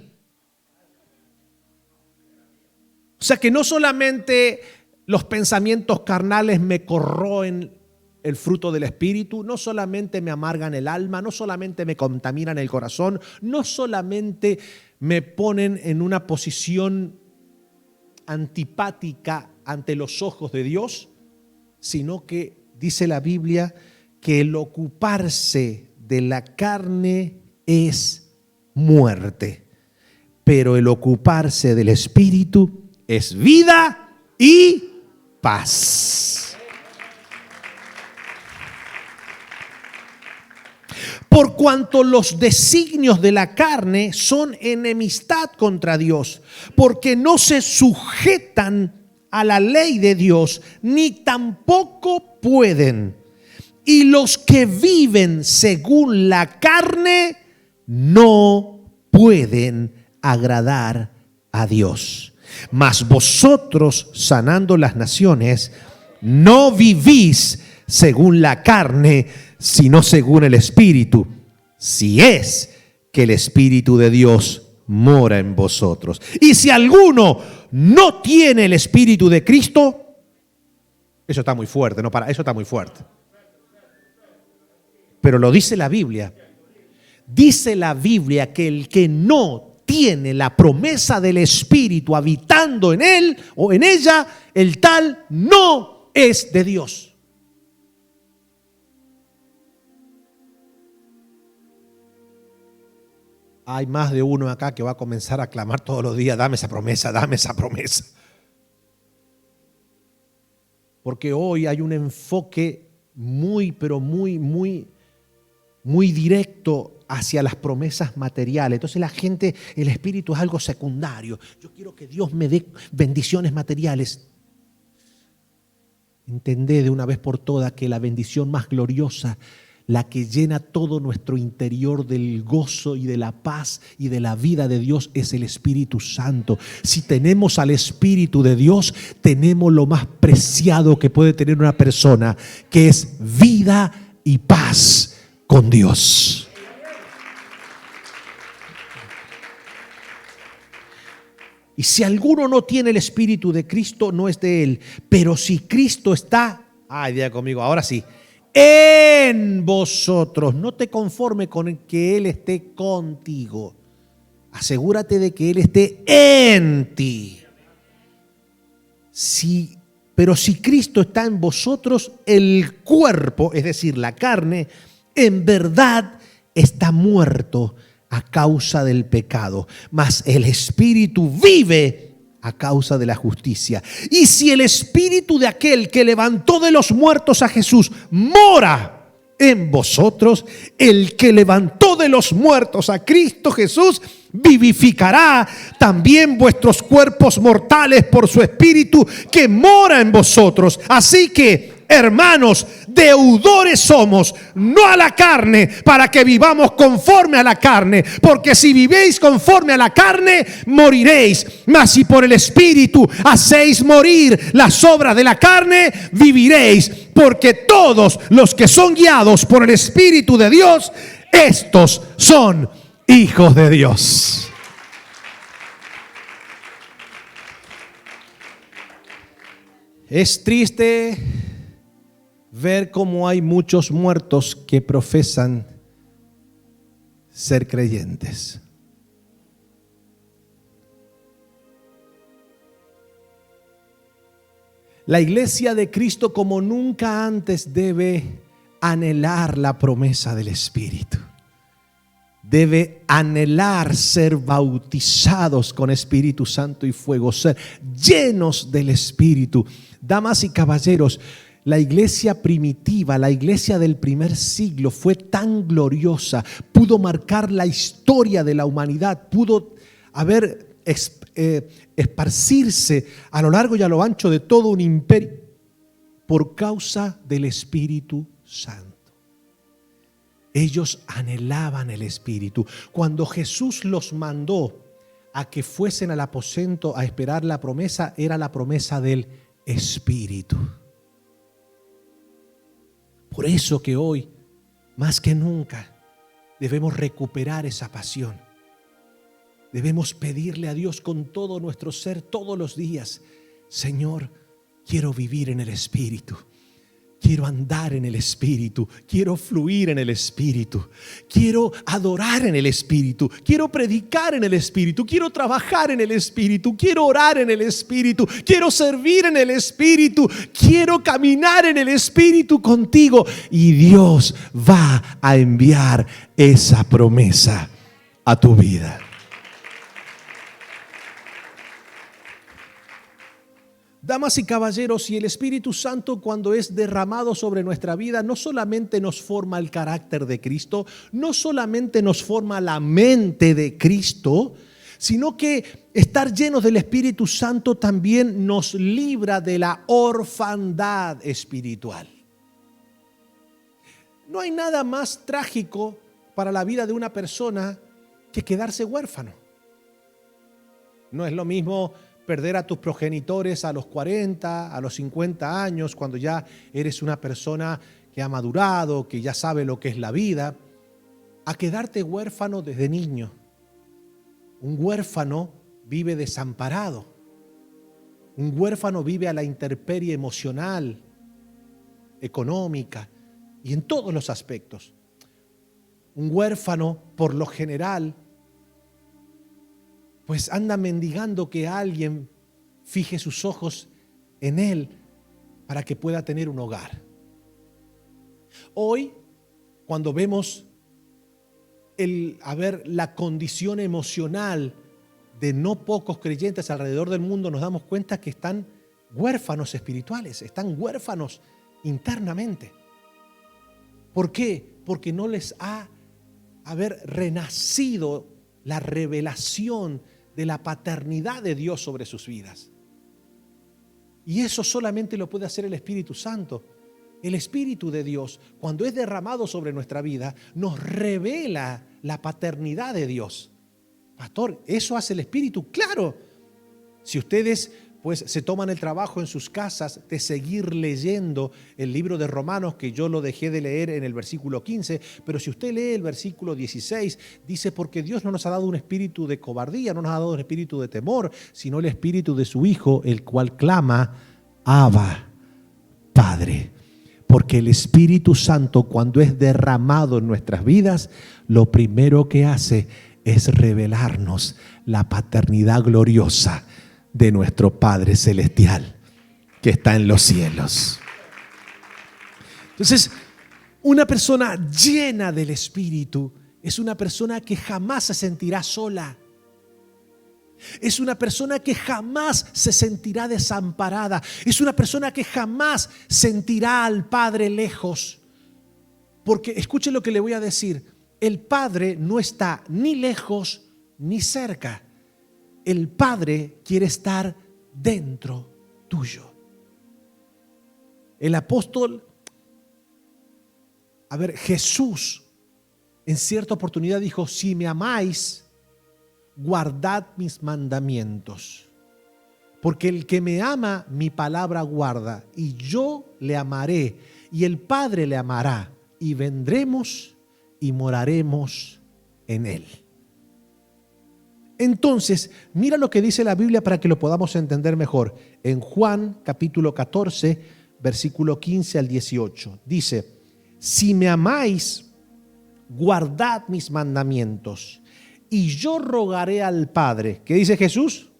O sea que no solamente los pensamientos carnales me corroen el fruto del Espíritu, no solamente me amargan el alma, no solamente me contaminan el corazón, no solamente me ponen en una posición antipática ante los ojos de Dios, sino que dice la Biblia que el ocuparse de la carne es muerte. Pero el ocuparse del Espíritu es vida y paz. Por cuanto los designios de la carne son enemistad contra Dios, porque no se sujetan a la ley de Dios, ni tampoco pueden. Y los que viven según la carne no pueden agradar a Dios. Mas vosotros, sanando las naciones, no vivís según la carne, sino según el Espíritu, si es que el Espíritu de Dios mora en vosotros. Y si alguno no tiene el Espíritu de Cristo, eso está muy fuerte, no para, eso está muy fuerte. Pero lo dice la Biblia. Dice la Biblia que el que no tiene la promesa del Espíritu habitando en él o en ella, el tal no es de Dios. Hay más de uno acá que va a comenzar a clamar todos los días, dame esa promesa, dame esa promesa. Porque hoy hay un enfoque muy, pero muy directo hacia las promesas materiales. Entonces la gente, el espíritu es algo secundario. Yo quiero que Dios me dé bendiciones materiales. Entendé de una vez por todas que la bendición más gloriosa, la que llena todo nuestro interior del gozo y de la paz y de la vida de Dios, es el Espíritu Santo. Si tenemos al Espíritu de Dios, tenemos lo más preciado que puede tener una persona, que es vida y paz con Dios. Y si alguno no tiene el Espíritu de Cristo, no es de él. Pero si Cristo está, diga conmigo, ahora sí, en vosotros, no te conformes con que Él esté contigo. Asegúrate de que Él esté en ti. Pero si Cristo está en vosotros, el cuerpo, es decir, la carne, en verdad está muerto a causa del pecado, mas el Espíritu vive a causa de la justicia. Y si el Espíritu de aquel que levantó de los muertos a Jesús mora en vosotros, el que levantó de los muertos a Cristo Jesús vivificará también vuestros cuerpos mortales por su Espíritu que mora en vosotros. Así que, hermanos, deudores somos, no a la carne, para que vivamos conforme a la carne. Porque si vivéis conforme a la carne, moriréis. Mas si por el Espíritu hacéis morir las obras de la carne, viviréis. Porque todos los que son guiados por el Espíritu de Dios, estos son hijos de Dios. Es triste ver cómo hay muchos muertos que profesan ser creyentes. La iglesia de Cristo, como nunca antes, debe anhelar la promesa del Espíritu. Debe anhelar ser bautizados con Espíritu Santo y fuego, ser llenos del Espíritu. Damas y caballeros, la iglesia primitiva, la iglesia del primer siglo fue tan gloriosa, pudo marcar la historia de la humanidad, pudo esparcirse a lo largo y a lo ancho de todo un imperio por causa del Espíritu Santo. Ellos anhelaban el Espíritu. Cuando Jesús los mandó a que fuesen al aposento a esperar la promesa, era la promesa del Espíritu. Por eso que hoy, más que nunca, debemos recuperar esa pasión. Debemos pedirle a Dios con todo nuestro ser todos los días: Señor, quiero vivir en el Espíritu. Quiero andar en el Espíritu, quiero fluir en el Espíritu, quiero adorar en el Espíritu, quiero predicar en el Espíritu, quiero trabajar en el Espíritu, quiero orar en el Espíritu, quiero servir en el Espíritu, quiero caminar en el Espíritu contigo. Y Dios va a enviar esa promesa a tu vida. Damas y caballeros, y el Espíritu Santo, cuando es derramado sobre nuestra vida, no solamente nos forma el carácter de Cristo, no solamente nos forma la mente de Cristo, sino que estar llenos del Espíritu Santo también nos libra de la orfandad espiritual. No hay nada más trágico para la vida de una persona que quedarse huérfano. No es lo mismo perder a tus progenitores a los 40, a los 50 años, cuando ya eres una persona que ha madurado, que ya sabe lo que es la vida, a quedarte huérfano desde niño. Un huérfano vive desamparado. Un huérfano vive a la intemperie emocional, económica y en todos los aspectos. Un huérfano, por lo general, pues anda mendigando que alguien fije sus ojos en él para que pueda tener un hogar. Hoy, cuando vemos la condición emocional de no pocos creyentes alrededor del mundo, nos damos cuenta que están huérfanos espirituales, están huérfanos internamente. ¿Por qué? Porque no les ha renacido la revelación de la paternidad de Dios sobre sus vidas. Y eso solamente lo puede hacer el Espíritu Santo. El Espíritu de Dios, cuando es derramado sobre nuestra vida, nos revela la paternidad de Dios. Pastor, ¿eso hace el Espíritu? Claro. Si ustedes pues se toman el trabajo en sus casas de seguir leyendo el libro de Romanos, que yo lo dejé de leer en el versículo 15, pero si usted lee el versículo 16, dice: porque Dios no nos ha dado un espíritu de cobardía, no nos ha dado un espíritu de temor, sino el espíritu de su Hijo, el cual clama: Abba, Padre. Porque el Espíritu Santo, cuando es derramado en nuestras vidas, lo primero que hace es revelarnos la paternidad gloriosa de nuestro Padre Celestial que está en los cielos. Entonces, una persona llena del Espíritu es una persona que jamás se sentirá sola. Es una persona que jamás se sentirá desamparada. Es una persona que jamás sentirá al Padre lejos. Porque escuche lo que le voy a decir: el Padre no está ni lejos ni cerca. El Padre quiere estar dentro tuyo. El apóstol, Jesús en cierta oportunidad dijo: si me amáis, guardad mis mandamientos. Porque el que me ama, mi palabra guarda, y yo le amaré, y el Padre le amará, y vendremos y moraremos en él. Entonces, mira lo que dice la Biblia para que lo podamos entender mejor. En Juan capítulo 14, versículo 15 al 18, dice: si me amáis, guardad mis mandamientos, y yo rogaré al Padre. ¿Qué dice Jesús?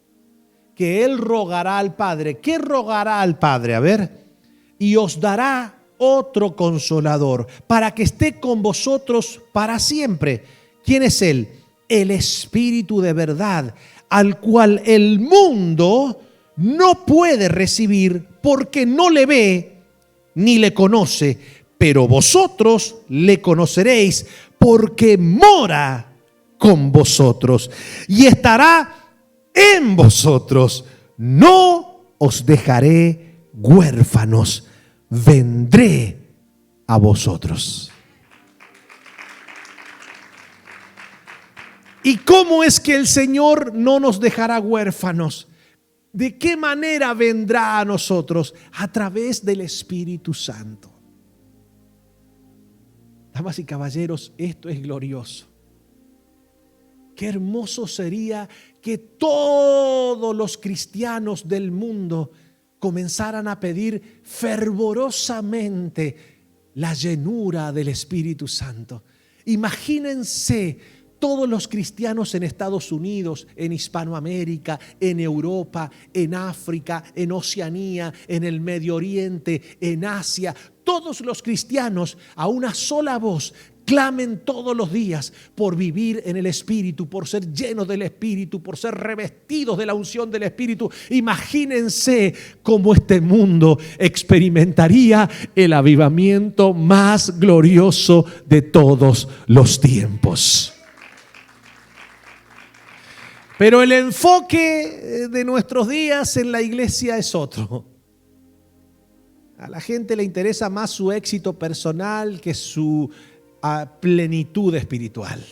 Que Él rogará al Padre. ¿Qué rogará al Padre? Y os dará otro consolador, para que esté con vosotros para siempre. ¿Quién es Él? El Espíritu de verdad, al cual el mundo no puede recibir, porque no le ve ni le conoce, pero vosotros le conoceréis, porque mora con vosotros y estará en vosotros. No os dejaré huérfanos, vendré a vosotros. ¿Y cómo es que el Señor no nos dejará huérfanos? ¿De qué manera vendrá a nosotros? A través del Espíritu Santo. Damas y caballeros, esto es glorioso. Qué hermoso sería que todos los cristianos del mundo comenzaran a pedir fervorosamente la llenura del Espíritu Santo. Imagínense todos los cristianos en Estados Unidos, en Hispanoamérica, en Europa, en África, en Oceanía, en el Medio Oriente, en Asia. Todos los cristianos a una sola voz clamen todos los días por vivir en el Espíritu, por ser llenos del Espíritu, por ser revestidos de la unción del Espíritu. Imagínense cómo este mundo experimentaría el avivamiento más glorioso de todos los tiempos. Pero el enfoque de nuestros días en la iglesia es otro. A la gente le interesa más su éxito personal que su plenitud espiritual.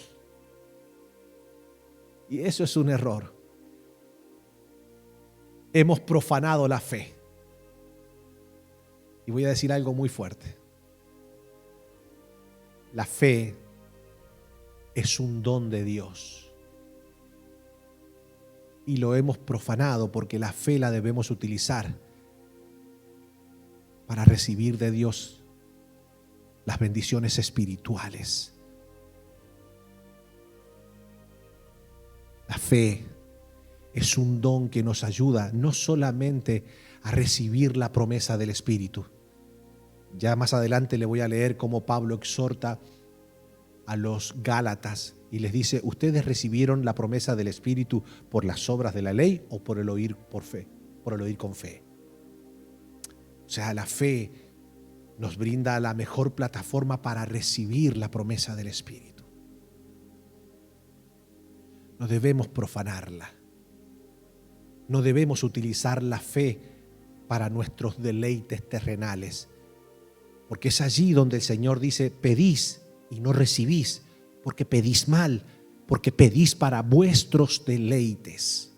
Y eso es un error. Hemos profanado la fe. Y voy a decir algo muy fuerte. La fe es un don de Dios. Y lo hemos profanado porque la fe la debemos utilizar para recibir de Dios las bendiciones espirituales. La fe es un don que nos ayuda no solamente a recibir la promesa del Espíritu. Ya más adelante le voy a leer cómo Pablo exhorta a los Gálatas y les dice: ¿ustedes recibieron la promesa del Espíritu por las obras de la ley o por el oír por fe? Por el oír con fe. O sea, la fe nos brinda la mejor plataforma para recibir la promesa del Espíritu. No debemos profanarla. No debemos utilizar la fe para nuestros deleites terrenales, porque es allí donde el Señor dice: pedís y no recibís, porque pedís mal, porque pedís para vuestros deleites.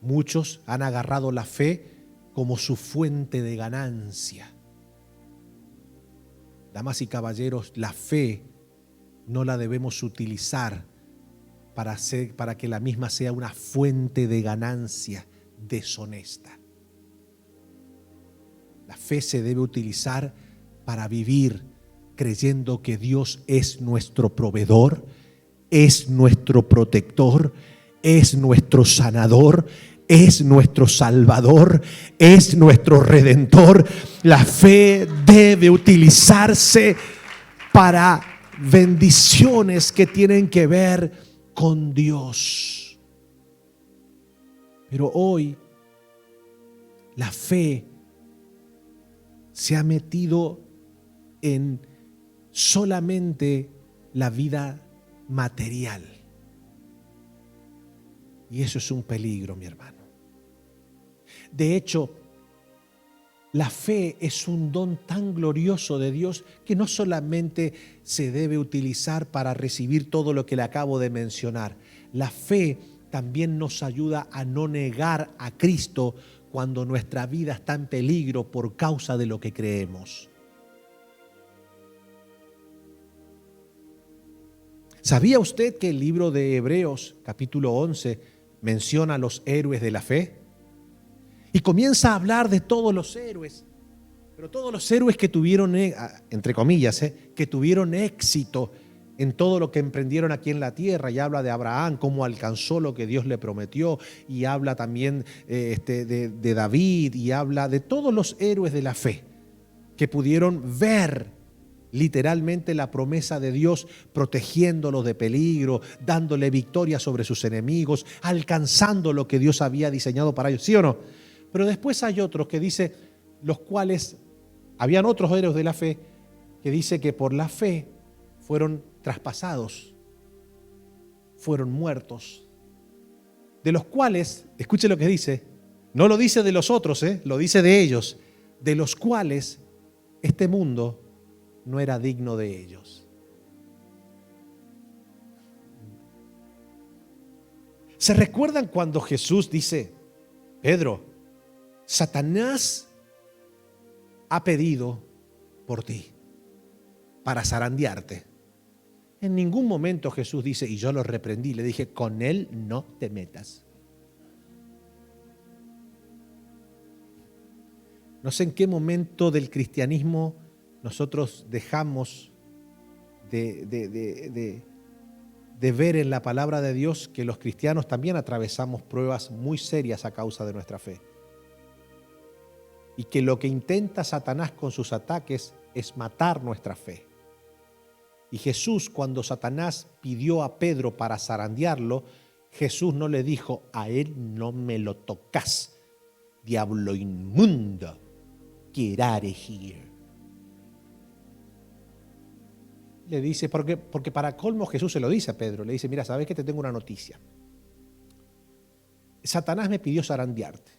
Muchos han agarrado la fe como su fuente de ganancia. Damas y caballeros, la fe no la debemos utilizar para que la misma sea una fuente de ganancia deshonesta. La fe se debe utilizar para vivir creyendo que Dios es nuestro proveedor, es nuestro protector, es nuestro sanador, es nuestro salvador, es nuestro redentor. La fe debe utilizarse para bendiciones que tienen que ver con Dios. Pero hoy la fe se ha metido en solamente la vida material. Y eso es un peligro, mi hermano. De hecho, la fe es un don tan glorioso de Dios que no solamente se debe utilizar para recibir todo lo que le acabo de mencionar. La fe también nos ayuda a no negar a Cristo cuando nuestra vida está en peligro por causa de lo que creemos. ¿Sabía usted que el libro de Hebreos, capítulo 11, menciona a los héroes de la fe? Y comienza a hablar de todos los héroes, pero todos los héroes que tuvieron, entre comillas, que tuvieron éxito en todo lo que emprendieron aquí en la tierra. Y habla de Abraham, cómo alcanzó lo que Dios le prometió, y habla también de David, y habla de todos los héroes de la fe que pudieron ver literalmente la promesa de Dios, protegiéndolos de peligro, dándole victoria sobre sus enemigos, alcanzando lo que Dios había diseñado para ellos, ¿sí o no? Pero después hay otros que dice, los cuales, habían otros héroes de la fe, que dice que por la fe fueron traspasados, fueron muertos, de los cuales, escuche lo que dice, no lo dice de los otros, lo dice de ellos, de los cuales este mundo no era digno de ellos. ¿Se recuerdan cuando Jesús dice, Pedro, Satanás ha pedido por ti para zarandearte? En ningún momento Jesús dice, y yo lo reprendí, le dije, con él no te metas. No sé en qué momento del cristianismo nosotros dejamos de ver en la palabra de Dios que los cristianos también atravesamos pruebas muy serias a causa de nuestra fe. Y que lo que intenta Satanás con sus ataques es matar nuestra fe. Y Jesús, cuando Satanás pidió a Pedro para zarandearlo, Jesús no le dijo: a él no me lo tocas, diablo inmundo, get out of here. Le dice, porque para colmo Jesús se lo dice a Pedro, le dice: mira, ¿sabes qué? Te tengo una noticia. Satanás me pidió zarandearte.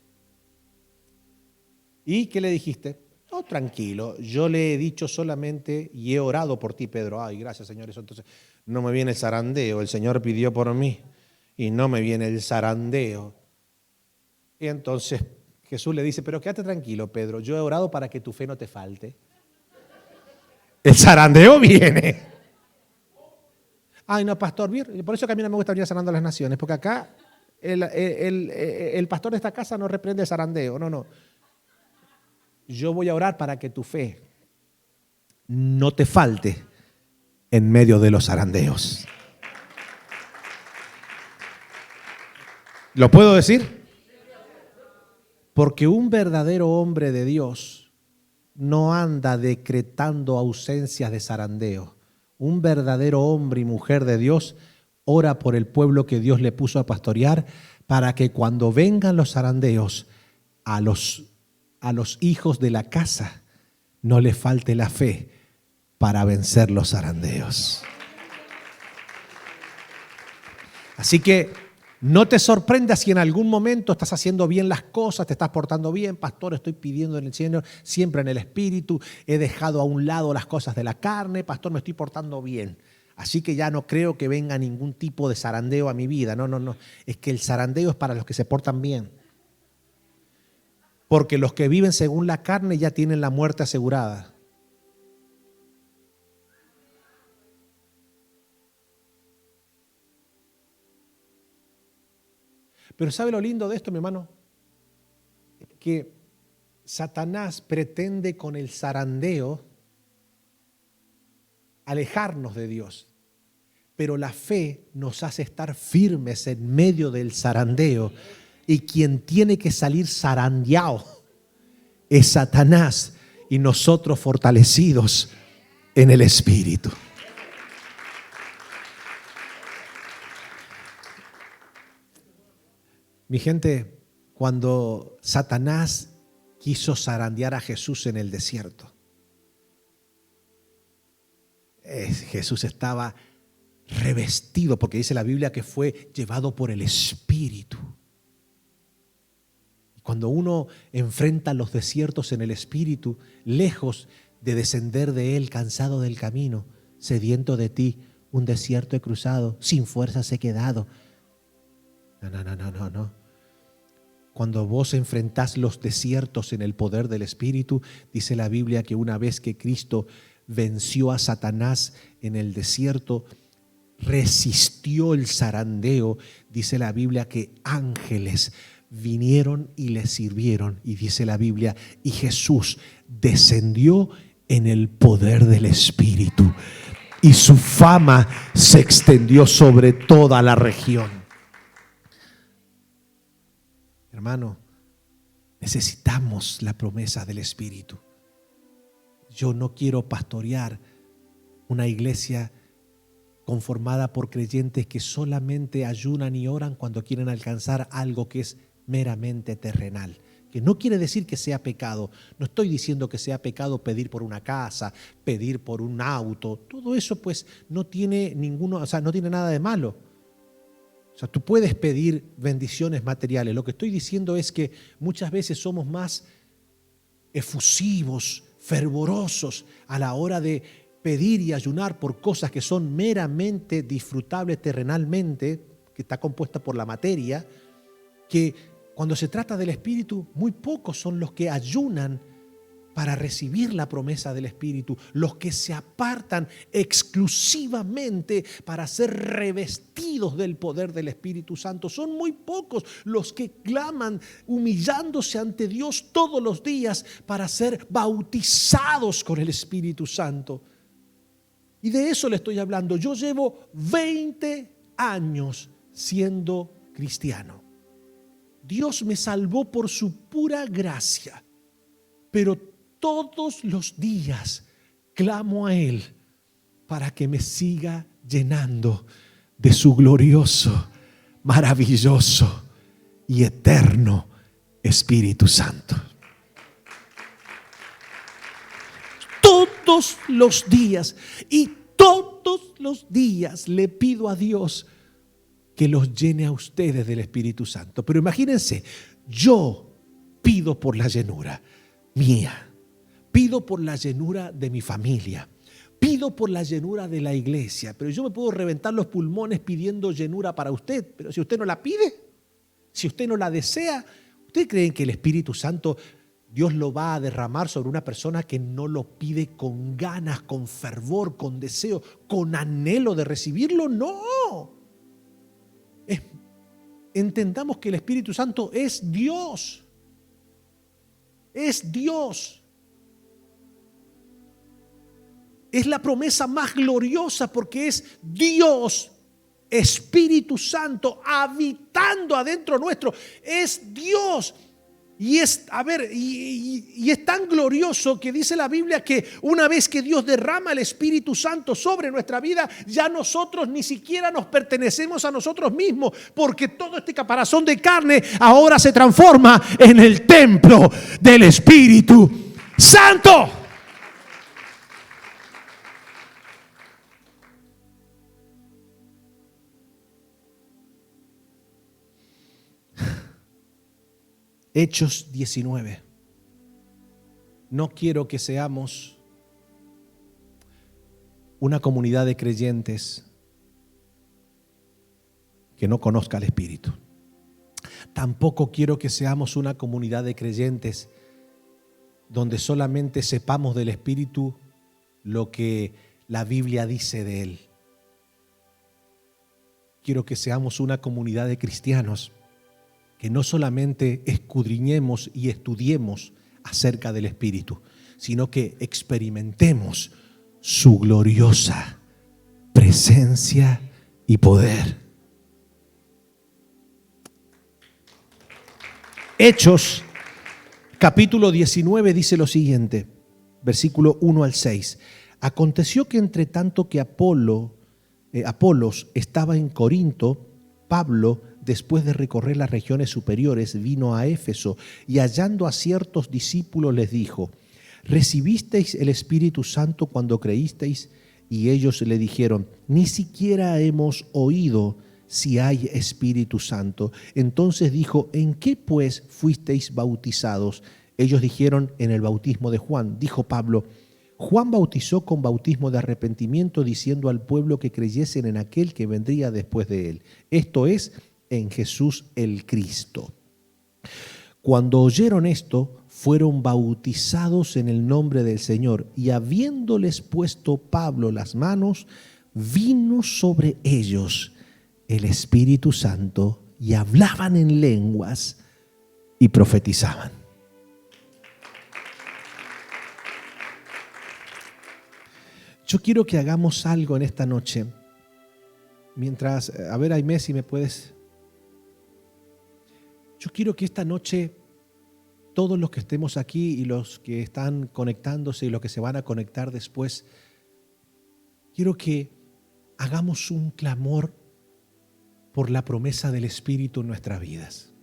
¿Y qué le dijiste? No, tranquilo, yo le he dicho solamente y he orado por ti, Pedro. Ay, gracias, Señor. Eso entonces no me viene el zarandeo. El Señor pidió por mí y no me viene el zarandeo. Y entonces Jesús le dice: pero quédate tranquilo, Pedro. Yo he orado para que tu fe no te falte. El zarandeo viene. Ay, no, pastor. Por eso que a mí no me gusta venir sanando a las naciones, porque acá el pastor de esta casa no reprende el zarandeo. No. Yo voy a orar para que tu fe no te falte en medio de los zarandeos. ¿Lo puedo decir? Porque un verdadero hombre de Dios no anda decretando ausencias de zarandeo. Un verdadero hombre y mujer de Dios ora por el pueblo que Dios le puso a pastorear, para que cuando vengan los zarandeos a los hijos de la casa no le falte la fe para vencer los zarandeos. Así que no te sorprendas si en algún momento estás haciendo bien las cosas, te estás portando bien. Pastor, estoy pidiendo en el Señor, siempre en el Espíritu, he dejado a un lado las cosas de la carne. Pastor, me estoy portando bien. Así que ya no creo que venga ningún tipo de zarandeo a mi vida. No. Es que el zarandeo es para los que se portan bien. Porque los que viven según la carne ya tienen la muerte asegurada. Pero ¿sabe lo lindo de esto, mi hermano? Que Satanás pretende con el zarandeo alejarnos de Dios. Pero la fe nos hace estar firmes en medio del zarandeo. Y quien tiene que salir zarandeado es Satanás, y nosotros fortalecidos en el Espíritu. Mi gente, cuando Satanás quiso zarandear a Jesús en el desierto, Jesús estaba revestido, porque dice la Biblia que fue llevado por el Espíritu. Cuando uno enfrenta los desiertos en el Espíritu, lejos de descender de él, cansado del camino, sediento de ti, un desierto he cruzado, sin fuerzas he quedado. No. Cuando vos enfrentás los desiertos en el poder del Espíritu, dice la Biblia que una vez que Cristo venció a Satanás en el desierto, resistió el zarandeo, dice la Biblia que ángeles vinieron y le sirvieron, y dice la Biblia, y Jesús descendió en el poder del Espíritu, y su fama se extendió sobre toda la región. Hermano, necesitamos la promesa del Espíritu. Yo no quiero pastorear una iglesia conformada por creyentes que solamente ayunan y oran cuando quieren alcanzar algo que es meramente terrenal. Que no quiere decir que sea pecado. No estoy diciendo que sea pecado pedir por una casa, pedir por un auto. Todo eso pues no tiene no tiene nada de malo. O sea, tú puedes pedir bendiciones materiales. Lo que estoy diciendo es que muchas veces somos más efusivos, fervorosos a la hora de pedir y ayunar por cosas que son meramente disfrutables terrenalmente, que está compuesta por la materia, que cuando se trata del Espíritu, muy pocos son los que ayunan para recibir la promesa del Espíritu, los que se apartan exclusivamente para ser revestidos del poder del Espíritu Santo. Son muy pocos los que claman humillándose ante Dios todos los días para ser bautizados con el Espíritu Santo. Y de eso le estoy hablando. Yo llevo 20 años siendo cristiano. Dios me salvó por su pura gracia, pero todos los días clamo a Él para que me siga llenando de su glorioso, maravilloso y eterno Espíritu Santo. Todos los días y todos los días le pido a Dios que los llene a ustedes del Espíritu Santo. Pero imagínense, yo pido por la llenura mía, pido por la llenura de mi familia, pido por la llenura de la iglesia, pero yo me puedo reventar los pulmones pidiendo llenura para usted, pero si usted no la pide, si usted no la desea, ¿ustedes creen que el Espíritu Santo Dios lo va a derramar sobre una persona que no lo pide con ganas, con fervor, con deseo, con anhelo de recibirlo? No. Entendamos que el Espíritu Santo es Dios. Es Dios. Es la promesa más gloriosa porque es Dios, Espíritu Santo, habitando adentro nuestro. Es Dios. Y es tan glorioso que dice la Biblia que una vez que Dios derrama el Espíritu Santo sobre nuestra vida, ya nosotros ni siquiera nos pertenecemos a nosotros mismos, porque todo este caparazón de carne ahora se transforma en el templo del Espíritu Santo. Hechos 19. No quiero que seamos una comunidad de creyentes que no conozca al Espíritu. Tampoco quiero que seamos una comunidad de creyentes donde solamente sepamos del Espíritu lo que la Biblia dice de Él. Quiero que seamos una comunidad de cristianos que no solamente escudriñemos y estudiemos acerca del Espíritu, sino que experimentemos su gloriosa presencia y poder. Hechos capítulo 19 dice lo siguiente, versículo 1 al 6. Aconteció que entre tanto que Apolos estaba en Corinto, Pablo, después de recorrer las regiones superiores, vino a Éfeso y hallando a ciertos discípulos les dijo: ¿recibisteis el Espíritu Santo cuando creísteis? Y ellos le dijeron: ni siquiera hemos oído si hay Espíritu Santo. Entonces dijo: ¿en qué pues fuisteis bautizados? Ellos dijeron: en el bautismo de Juan. Dijo Pablo: Juan bautizó con bautismo de arrepentimiento, diciendo al pueblo que creyesen en aquel que vendría después de él, esto es, en Jesús el Cristo. Cuando oyeron esto, fueron bautizados en el nombre del Señor, y habiéndoles puesto Pablo las manos, vino sobre ellos el Espíritu Santo, y hablaban en lenguas y profetizaban. Yo quiero que hagamos algo en esta noche. Mientras, Aimé, si me puedes. Yo quiero que esta noche todos los que estemos aquí y los que están conectándose y los que se van a conectar después, quiero que hagamos un clamor por la promesa del Espíritu en nuestras vidas.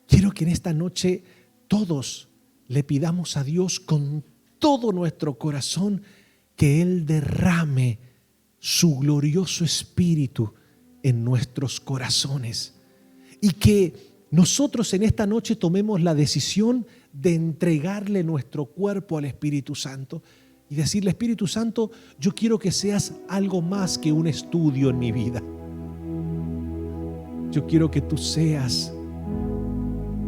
Quiero que en esta noche todos le pidamos a Dios con todo nuestro corazón que Él derrame su glorioso Espíritu en nuestros corazones y que nosotros en esta noche tomemos la decisión de entregarle nuestro cuerpo al Espíritu Santo y decirle: Espíritu Santo, yo quiero que seas algo más que un estudio en mi vida. Yo quiero que tú seas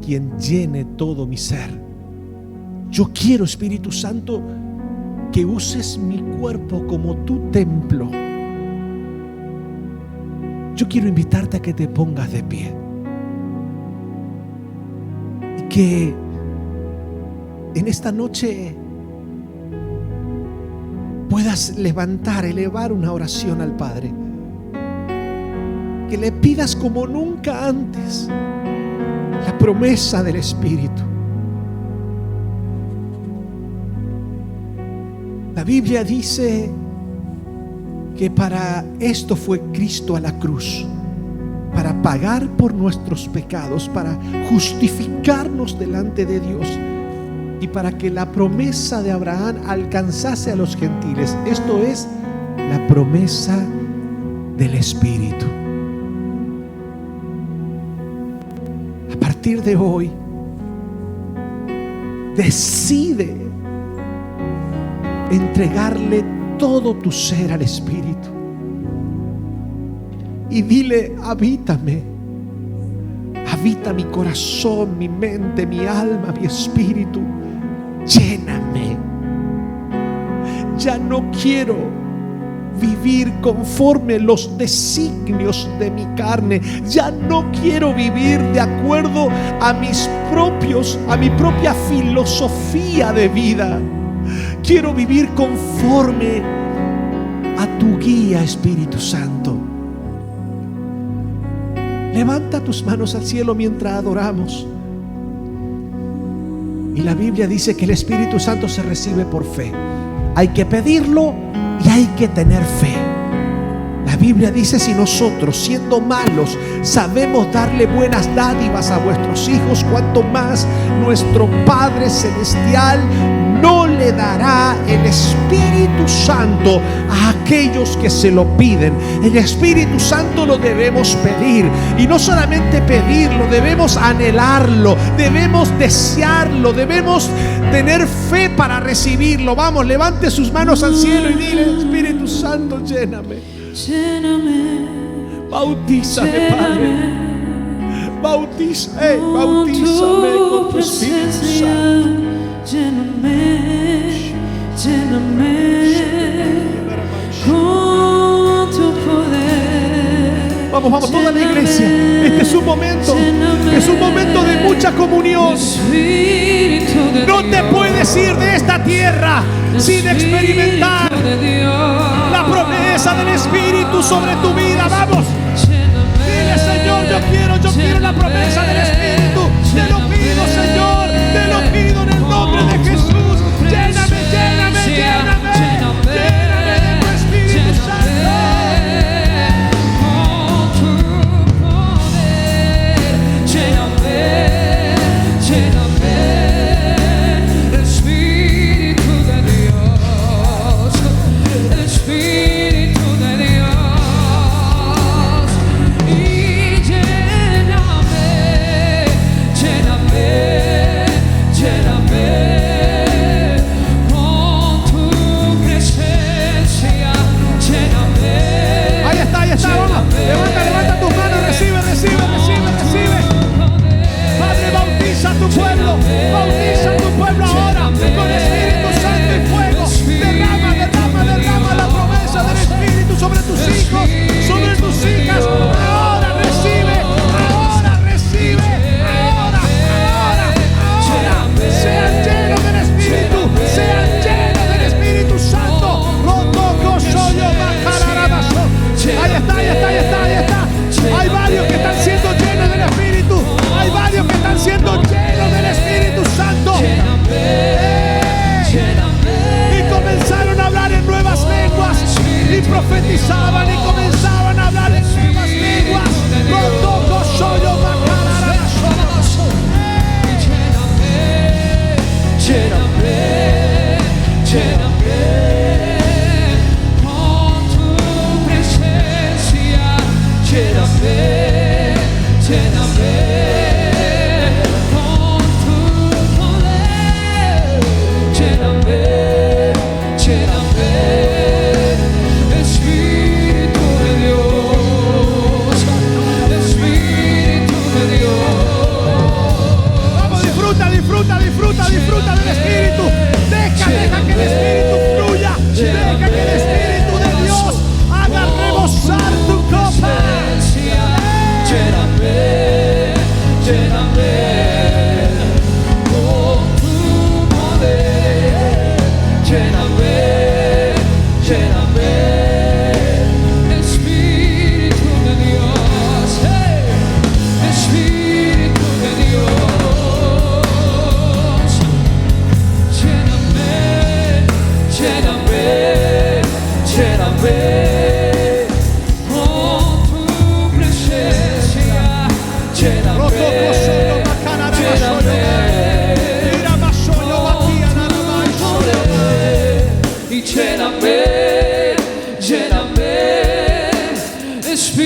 quien llene todo mi ser. Yo quiero, Espíritu Santo, que uses mi cuerpo como tu templo. Yo quiero invitarte a que te pongas de pie y que en esta noche puedas elevar una oración al Padre, que le pidas como nunca antes la promesa del Espíritu. La Biblia dice que para esto fue Cristo a la cruz, para pagar por nuestros pecados, para justificarnos delante de Dios y para que la promesa de Abraham alcanzase a los gentiles. Esto es la promesa del Espíritu. A partir de hoy, decide entregarle todo tu ser al Espíritu y dile: habítame, habita mi corazón, mi mente, mi alma, mi espíritu, lléname. Ya no quiero vivir conforme los designios de mi carne. Ya no quiero vivir de acuerdo a mi propia filosofía de vida. Quiero vivir conforme a tu guía, Espíritu Santo. Levanta tus manos al cielo mientras adoramos. Y la Biblia dice que el Espíritu Santo se recibe por fe. Hay que pedirlo y hay que tener fe. La Biblia dice: si nosotros, siendo malos, sabemos darle buenas dádivas a vuestros hijos, cuanto más nuestro Padre Celestial no le dará el Espíritu Santo a aquellos que se lo piden. El Espíritu Santo lo debemos pedir, y no solamente pedirlo, debemos anhelarlo, debemos desearlo, debemos tener fe para recibirlo. Vamos, levante sus manos al cielo y dile: Espíritu Santo, lléname. Lléname, Bautízame, Padre. Bautízame con tu Espíritu Santo. Lléname, lléname con tu poder. Vamos, toda la iglesia. Este es un momento de mucha comunión. No te puedes ir de esta tierra sin experimentar la promesa del Espíritu sobre tu vida. Vamos, dile: Señor, yo quiero la promesa del Espíritu. Te lo pido, Señor, te lo pido en el nombre de Jesús. Lléname, lléname, lléname, lléname de tu Espíritu Santo. Con tu poder, lléname, lléname, Espíritu de Dios, Espíritu de Dios, y lléname.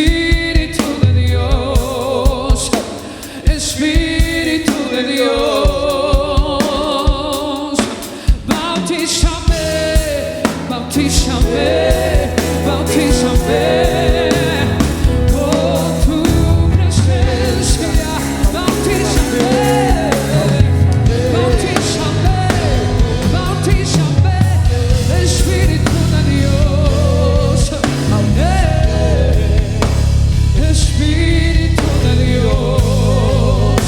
Espíritu de Dios, Espíritu de Dios, bautízame, bautízame, bautízame. Con tu presencia, bautízame, bautízame, bautízame, Espíritu de Dios, Espíritu de Dios,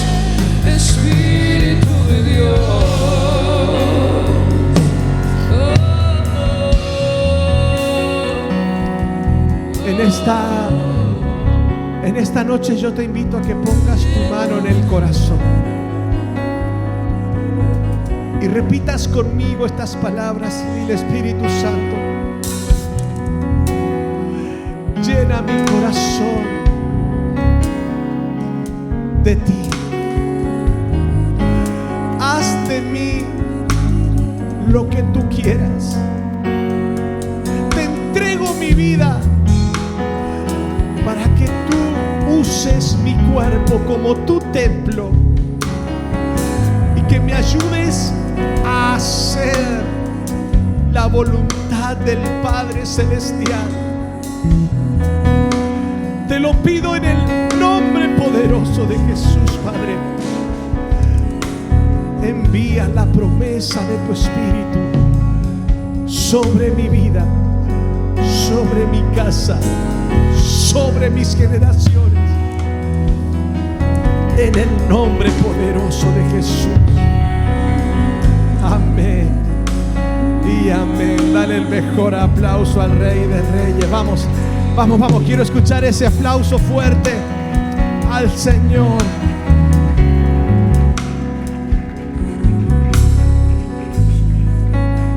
Espíritu de Dios. En esta noche yo te invito a que pongas tu mano en el corazón y repitas conmigo estas palabras y dile: Espíritu Santo, llena mi corazón de ti. Haz de mí lo que tú quieras. Te entrego mi vida para que tú uses mi cuerpo como tu templo y que me ayudes a hacer la voluntad del Padre Celestial. Te lo pido en el nombre poderoso de Jesús, Padre. Envía la promesa de tu Espíritu sobre mi vida, sobre mi casa, sobre mis generaciones, en el nombre poderoso de Jesús. Amén y amén. Dale el mejor aplauso al Rey de Reyes. Vamos, vamos, vamos. Quiero escuchar ese aplauso fuerte al Señor.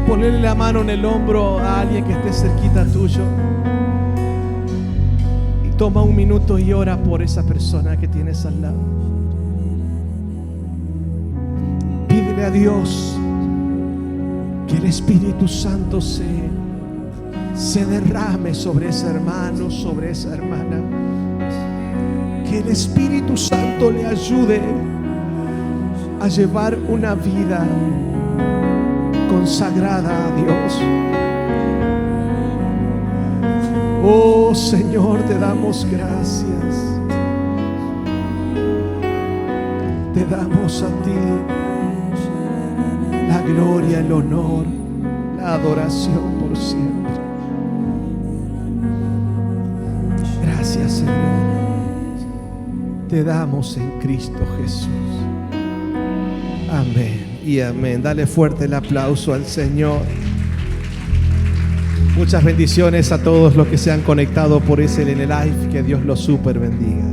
Ponle la mano en el hombro a alguien que esté cerquita tuyo. Toma un minuto y ora por esa persona que tienes al lado. Pídele a Dios que el Espíritu Santo se derrame sobre ese hermano, sobre esa hermana. Que el Espíritu Santo le ayude a llevar una vida consagrada a Dios. Oh Señor, te damos gracias. Te damos a ti la gloria, el honor, la adoración por siempre. Gracias, Señor. Te damos en Cristo Jesús. Amén y amén. Dale fuerte el aplauso al Señor. Muchas bendiciones a todos los que se han conectado por SLN Live. Que Dios los super bendiga.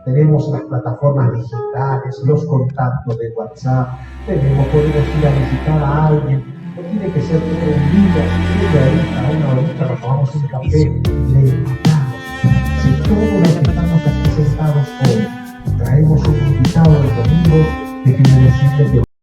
Tenemos las plataformas digitales, los contactos de WhatsApp, podemos ir a visitar a alguien, No tiene que ser todo un día, media horita, una horita, nos tomamos un café y le